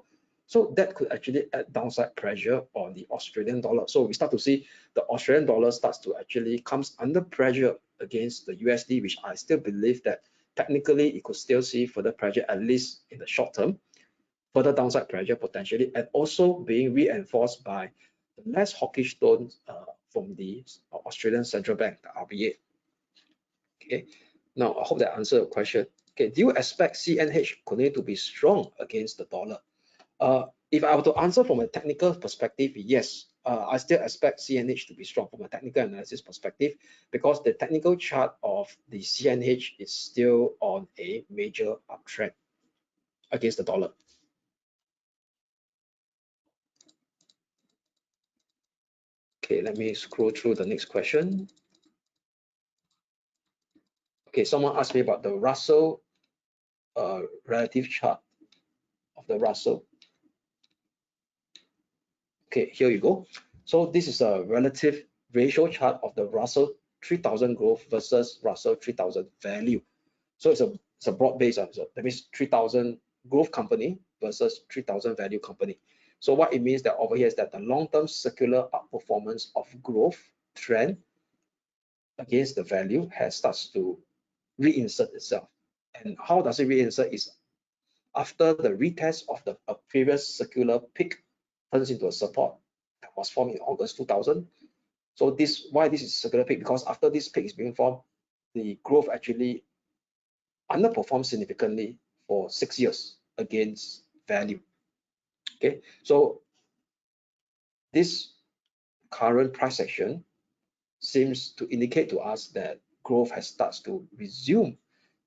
So that could actually add downside pressure on the Australian dollar. So we start to see the Australian dollar starts to actually comes under pressure against the USD, which I still believe that technically it could still see further pressure, at least in the short term, further downside pressure potentially, and also being reinforced by the less hawkish tone from the Australian Central Bank, the RBA. Okay, now I hope that answered your question. Okay, do you expect CNH continue to be strong against the dollar? If I were to answer from a technical perspective, yes, I still expect CNH to be strong from a technical analysis perspective, because the technical chart of the CNH is still on a major uptrend against the dollar. Okay, let me scroll through the next question. Okay, someone asked me about the Russell relative chart of the Russell. Okay, here you go. So this is a relative ratio chart of the Russell 3000 growth versus Russell 3000 value. So it's a broad base. So that means 3000 growth company versus 3000 value company. So what it means that over here is that the long-term secular outperformance of growth trend against the value has starts to reinsert itself. And how does it reinsert? Is after the retest of the previous secular peak turns into a support that was formed in August 2000. So why this is secular peak? Because after this peak is being formed, the growth actually underperformed significantly for 6 years against value. Okay, so this current price action seems to indicate to us that growth has started to resume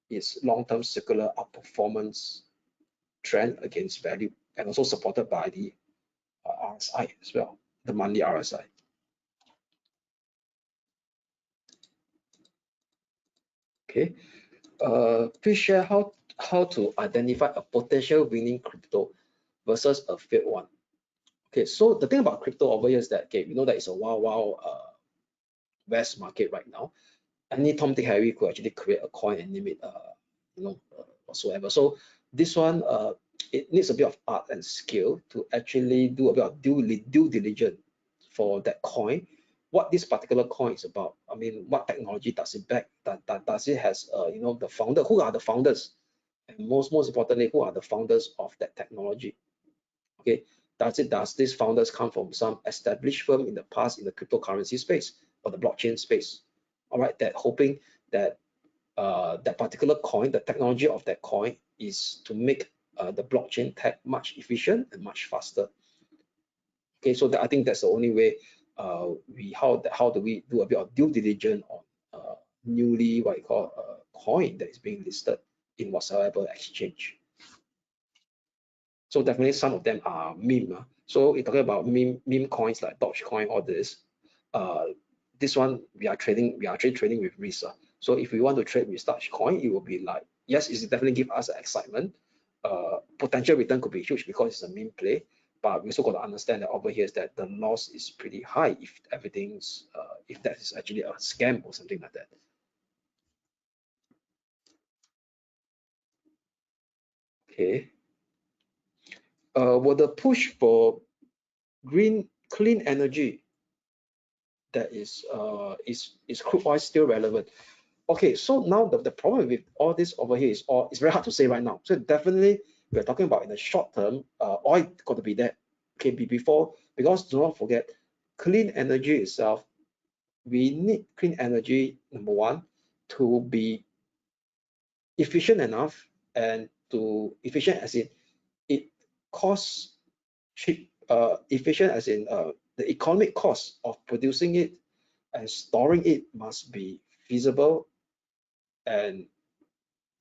its long-term secular outperformance trend against value, and also supported by the RSI as well, the monthly RSI. Okay, please share how to identify a potential winning crypto versus a failed one. Okay, so the thing about crypto over here is that, okay, we know that it's a wild west market right now. Any Tom, Dick, Harry could actually create a coin and name it, whatsoever. So this one, it needs a bit of art and skill to actually do a bit of due diligence for that coin. What this particular coin is about. I mean, what technology does it back? Does it has, the founder? Who are the founders? And most importantly, who are the founders of that technology? Okay, does these founders come from some established firm in the past in the cryptocurrency space or the blockchain space? All right, that hoping that that particular coin, the technology of that coin is to make the blockchain tech much efficient and much faster. Okay, so I think that's the only way how do we do a bit of due diligence on newly what you call coin that is being listed in whatsoever exchange. So definitely some of them are meme. So you're talking about meme coins like Dogecoin, all this. This one we are actually trading with risk. So if we want to trade with Dogecoin, it will be like, yes, it definitely give us excitement. Potential return could be huge because it's a meme play, but we also got to understand that over here is that the loss is pretty high if everything's if that is actually a scam or something like that. Okay. Will the push for clean energy that is crude oil still relevant? Okay, so now the problem with all this over here is it's very hard to say right now. So definitely we're talking about in the short term, oil got to be there. Okay, before, because do not forget, clean energy itself, we need clean energy, number one, to be efficient enough, and to efficient as in it costs cheap, efficient as in the economic cost of producing it and storing it must be feasible and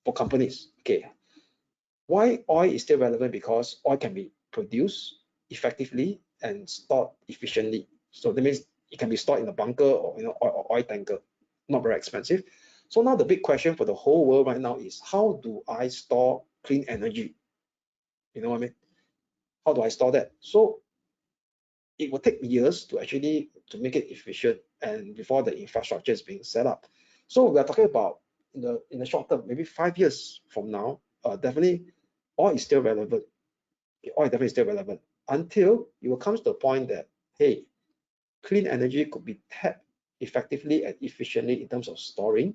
for companies. Okay, why oil is still relevant? Because oil can be produced effectively and stored efficiently. So that means it can be stored in a bunker or or oil tanker, not very expensive. So now the big question for the whole world right now is, how do I store clean energy? You know what I mean? How do I store that? So it will take years to actually to make it efficient and before the infrastructure is being set up. So we are talking about in the short term, maybe 5 years from now, definitely oil is still relevant. Oil definitely is still relevant until it will come to the point that, hey, clean energy could be tapped effectively and efficiently in terms of storing.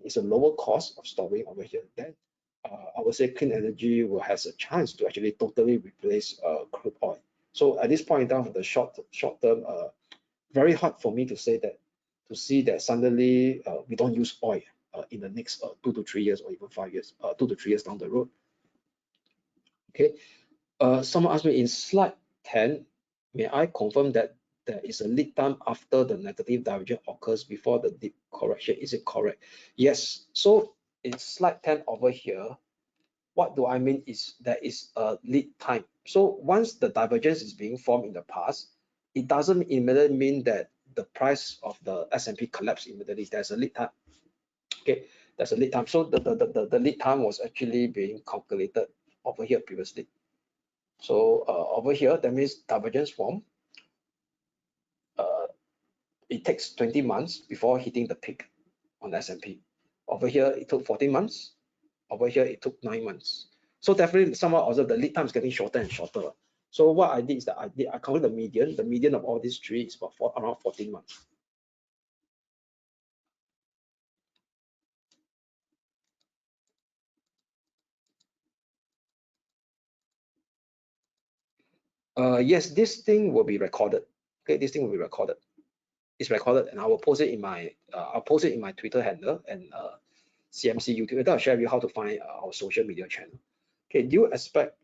It's a lower cost of storing over here. Then I would say clean energy will has a chance to actually totally replace crude oil. So at this point in time, for the short term, very hard for me to say that to see that suddenly we don't use oil in the next 2 to 3 years or even 5 years, 2 to 3 years down the road. Okay. Someone asked me in slide 10, may I confirm that there is a lead time after the negative divergence occurs before the deep correction? Is it correct? Yes. So in slide 10 over here, what do I mean is there is a lead time. So once the divergence is being formed in the past, it doesn't immediately mean that the price of the S&P collapsed immediately. There's a lead time. Okay, there's a lead time. So the lead time was actually being calculated over here previously. So over here, that means divergence form. It takes 20 months before hitting the peak on S&P. Over here, it took 14 months. Over here, it took 9 months. So definitely, somehow also the lead time is getting shorter and shorter. So what I did is that I counted the median. The median of all these three is about around 14 months. Yes, this thing will be recorded. Okay, this thing will be recorded. It's recorded, and I will post it in my Twitter handle and CMC YouTube. Later I'll share with you how to find our social media channel. Okay, do you expect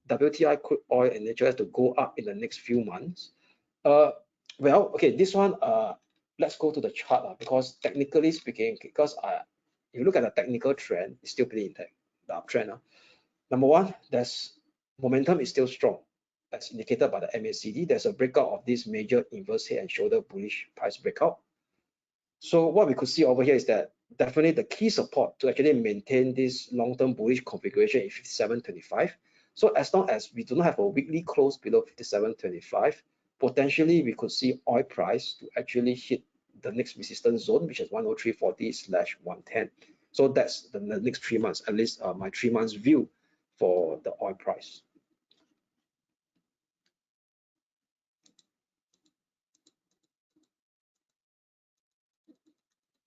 WTI crude oil and natural gas to go up in the next few months? Well, okay, this one, let's go to the chart because technically speaking, because if you look at the technical trend, it's still pretty intact, the uptrend. Number one, there's momentum is still strong, as indicated by the MACD. There's a breakout of this major inverse head and shoulder bullish price breakout. So what we could see over here is that definitely the key support to actually maintain this long-term bullish configuration is 57.25. So as long as we do not have a weekly close below 57.25, potentially we could see oil price to actually hit the next resistance zone, which is 103.40/110. So that's the next 3 months, at least my 3 months view for the oil price.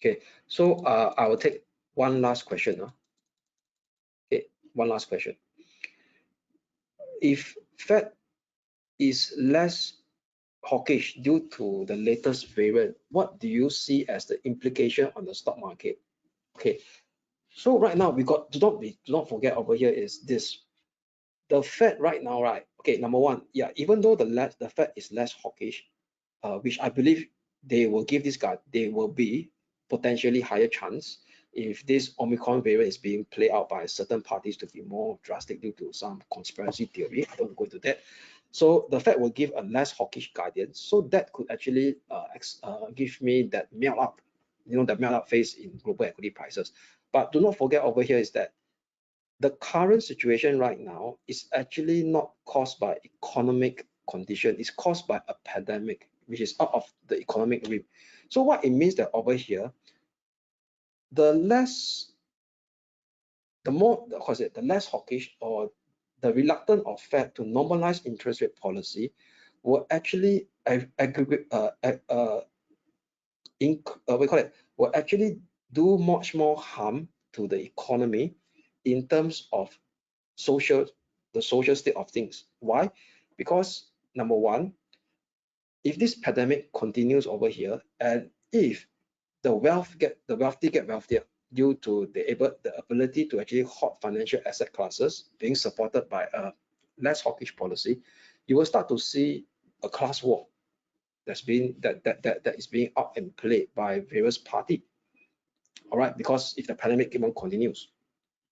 Okay, so I will take one last question. Okay, one last question. If Fed is less hawkish due to the latest variant, what do you see as the implication on the stock market? Okay, so right now we got do not forget over here is this. The Fed right now, right? Okay, number one, yeah, even though the Fed is less hawkish, which I believe they will give this guy, they will be potentially higher chance if this Omicron variant is being played out by certain parties to be more drastic due to some conspiracy theory. I don't go into that. So the Fed will give a less hawkish guidance. So that could actually give me that melt up, that melt up phase in global equity prices. But do not forget over here is that the current situation right now is actually not caused by economic condition, it's caused by a pandemic, which is out of the economic realm. So what it means that over here, the less the less hawkish or the reluctant of Fed to normalize interest rate policy will actually aggregate we call it will actually do much more harm to the economy in terms of the social state of things. Why? Because number one, if this pandemic continues over here, and if the wealthy get wealthier due to the ability to actually hoard financial asset classes being supported by a less hawkish policy, you will start to see a class war that is being up and played by various parties. All right, because if the pandemic even continues,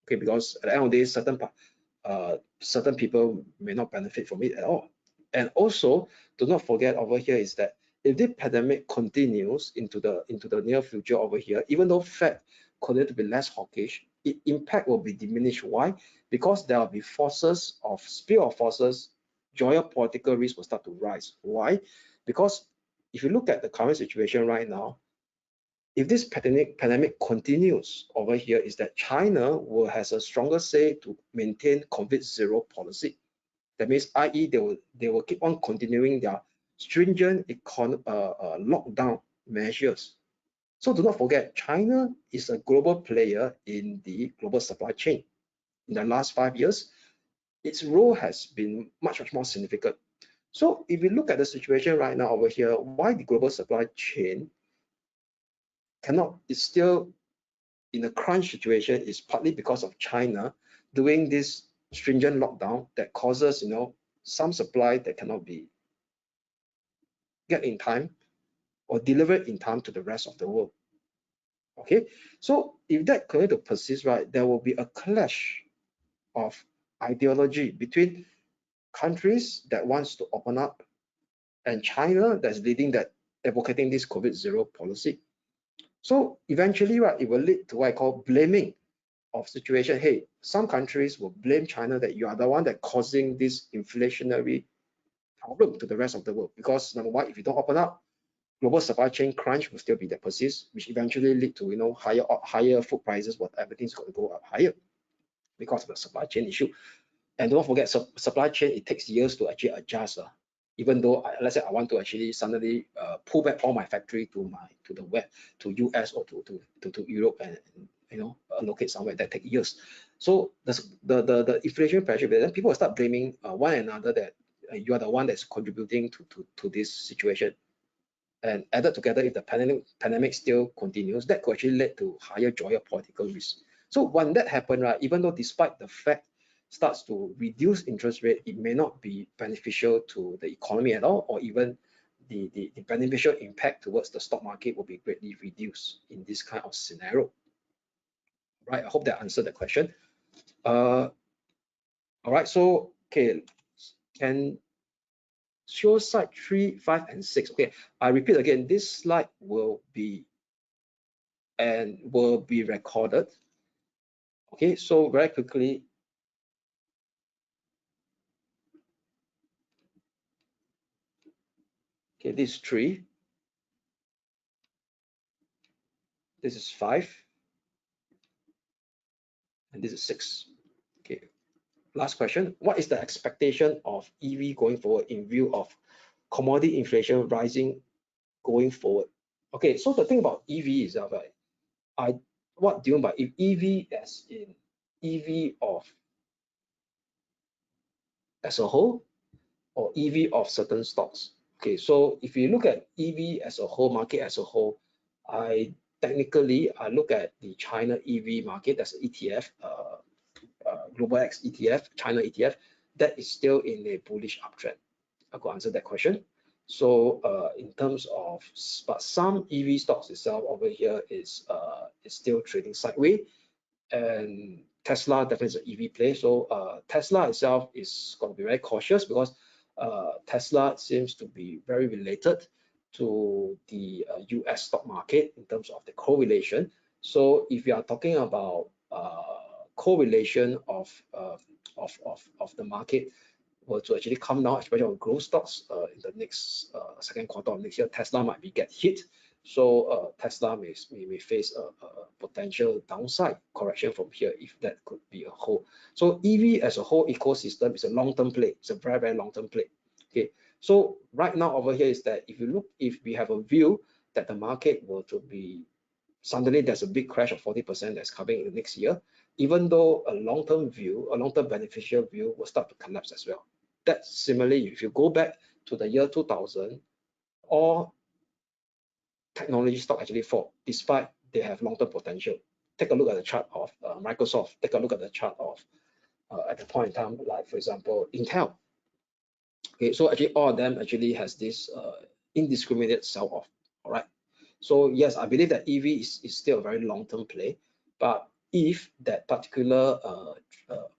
okay, because at the end of the day, certain people may not benefit from it at all. And also, do not forget over here is that if the pandemic continues into the near future over here, even though Fed continue to be less hawkish, its impact will be diminished. Why? Because there will be spill of forces, geopolitical risk will start to rise. Why? Because if you look at the current situation right now, if this pandemic continues over here, is that China will has a stronger say to maintain COVID zero policy. That means, i.e., they will keep on continuing their stringent lockdown measures. So do not forget, China is a global player in the global supply chain. In the last 5 years, its role has been much more significant. So if we look at the situation right now over here, why the global supply chain is still in a crunch situation is partly because of China doing this stringent lockdown that causes, some supply that cannot be get in time or delivered in time to the rest of the world. Okay, so if that continue to persist, right, there will be a clash of ideology between countries that wants to open up and China that's leading that advocating this COVID zero policy. So eventually, right, it will lead to what I call blaming of situation. Hey, some countries will blame China that you are the one that causing this inflationary problem to the rest of the world. Because number one, if you don't open up, global supply chain crunch will still be there persist, which eventually lead to higher food prices, but everything's going to go up higher because of the supply chain issue. And don't forget, supply chain, it takes years to actually adjust. Even though let's say I want to actually suddenly pull back all my factory to the web, to US or to Europe, and allocate somewhere, that take years. So the inflation pressure, then people will start blaming one another that you are the one that's contributing to this situation. And added together, if the pandemic still continues, that could actually lead to higher geopolitical risk. So when that happens, right, even though despite the Fed starts to reduce interest rate, it may not be beneficial to the economy at all, or even the beneficial impact towards the stock market will be greatly reduced in this kind of scenario. Right, I hope that answered the question. All right, so okay, can show slide 3, 5, and 6. Okay, I repeat again, this slide will be recorded. Okay, so very quickly, okay, this is 3, this is 5, and this is 6. Okay, last question. What is the expectation of EV going forward in view of commodity inflation rising going forward? Okay, so the thing about EV is that, right, what do you mean by EV as in EV as a whole, or EV of certain stocks? Okay, so if you look at EV as a whole, market as a whole, I look at the China EV market, that's ETF, Global X ETF, China ETF, that is still in a bullish uptrend. I could answer that question. So in terms of, but some EV stocks itself over here is still trading sideways, and Tesla definitely is an EV play. So Tesla itself is going to be very cautious because Tesla seems to be very related to the US stock market in terms of the correlation. So if you are talking about correlation of the market were to actually come down, especially on growth stocks in the next second quarter of next year, Tesla might be get hit. So Tesla may face a potential downside correction from here if that could be a whole. So EV as a whole ecosystem is a long-term play. It's a very, very long-term play. Okay. So right now over here is that if we have a view that the market were to be suddenly there's a big crash of 40% that's coming in the next year, even though a long-term view, a long-term beneficial view will start to collapse as well. That similarly, if you go back to the year 2000, all technology stock actually fall despite they have long-term potential. Take a look at the chart of Microsoft. Take a look at the chart of at the point in time, like for example, Intel. Okay, so actually all of them actually has this indiscriminate sell-off. All right. So yes, I believe that EV is still a very long-term play, but if that particular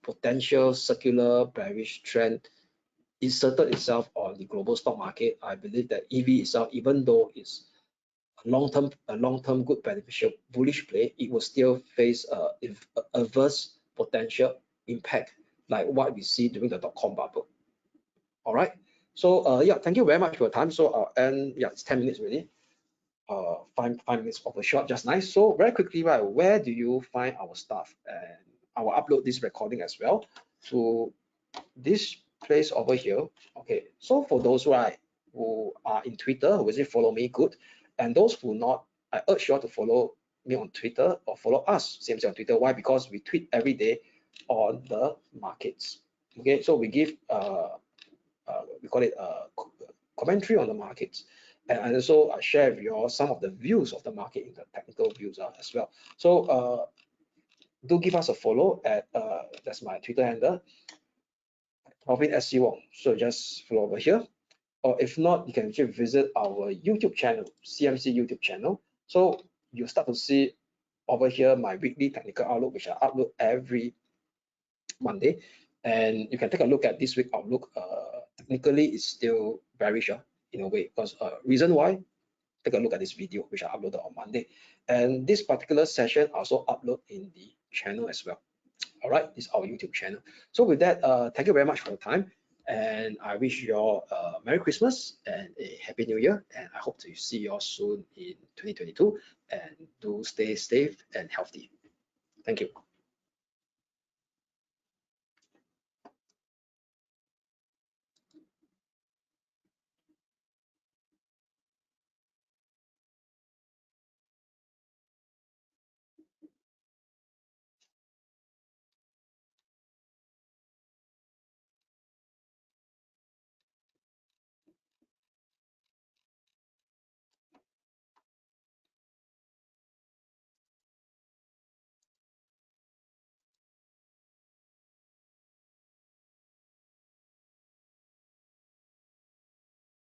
potential circular bearish trend inserted itself on the global stock market, I believe that EV itself, even though it's a long-term good beneficial bullish play, it will still face adverse potential impact like what we see during the dot-com bubble. All right. So yeah, thank you very much for your time. So I'll end. Yeah, it's 10 minutes really. 5 minutes of a shot, just nice. So very quickly, right, where do you find our stuff? And I will upload this recording as well to this place over here. Okay, so for those right who are in Twitter, who visit follow me, good. And those who not, I urge you all to follow me on Twitter or follow us, CMC on Twitter. Why? Because we tweet every day on the markets. Okay, so we give we call it commentary on the markets, and also share with you all some of the views of the market in the technical views as well. So do give us a follow at that's my Twitter handle, Profit SC Wong. So just follow over here, or if not, you can actually visit our YouTube channel, CMC YouTube channel. So you start to see over here my weekly technical outlook, which I upload every Monday, and you can take a look at this week outlook. Technically, it's still bearish in a way, because reason why, take a look at this video which I uploaded on Monday, and this particular session also upload in the channel as well. All right, this is our YouTube channel. So with that, thank you very much for your time, and I wish you all Merry Christmas and a Happy New Year, and I hope to see you all soon in 2022, and do stay safe and healthy. Thank you.